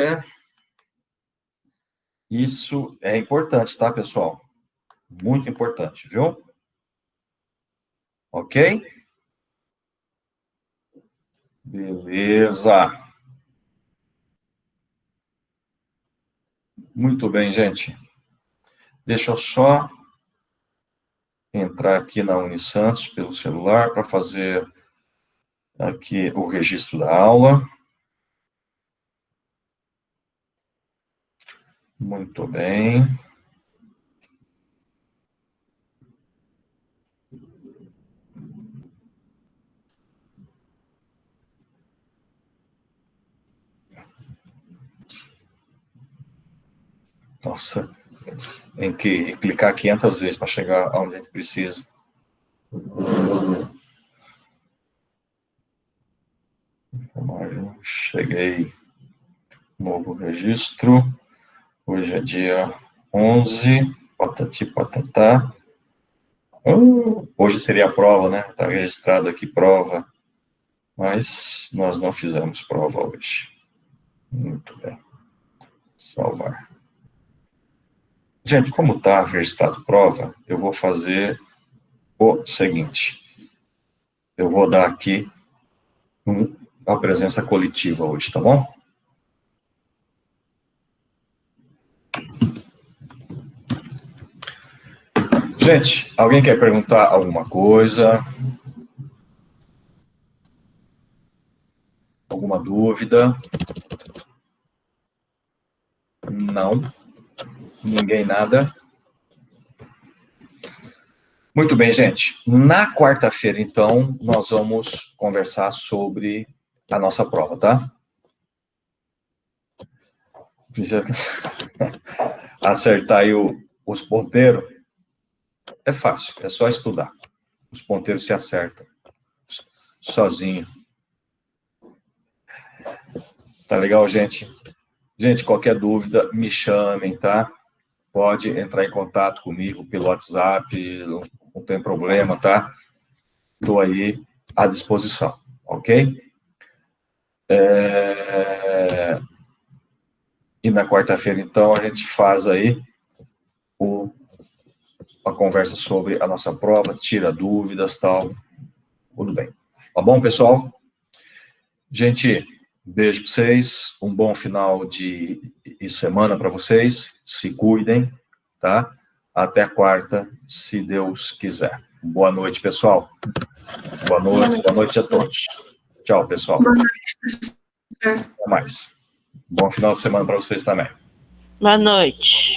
S1: Isso é importante, tá, pessoal? Muito importante, viu? Ok? Beleza. Muito bem, gente. Deixa eu só entrar aqui na Unisantos pelo celular para fazer aqui o registro da aula. Muito bem. Nossa, tem que clicar 500 vezes para chegar aonde a gente precisa. Cheguei. Novo registro. Hoje é dia 11. Patati patatá. Hoje seria a prova, né? Está registrado aqui prova. Mas nós não fizemos prova hoje. Muito bem. Salvar. Gente, como está registrado prova, eu vou fazer o seguinte. Eu vou dar aqui a presença coletiva hoje, tá bom? Gente, alguém quer perguntar alguma coisa? Alguma dúvida? Não. Ninguém nada? Muito bem, gente. Na quarta-feira, então, nós vamos conversar sobre a nossa prova, tá? Precisa acertar aí os ponteiros. É fácil, é só estudar. Os ponteiros se acertam sozinho. Tá legal, gente? Gente, qualquer dúvida, me chamem, tá? Pode entrar em contato comigo pelo WhatsApp, não tem problema, tá? Estou aí à disposição, ok? E na quarta-feira, então, a gente faz aí a conversa sobre a nossa prova, tira dúvidas, tal. Tudo bem. Tá bom, pessoal? Gente, beijo para vocês, um bom final de semana para vocês, se cuidem, tá? Até quarta, se Deus quiser. Boa noite, pessoal. Boa noite a todos. Tchau, pessoal.
S6: Boa noite.
S1: Até mais. Bom final de semana para vocês também.
S8: Boa noite.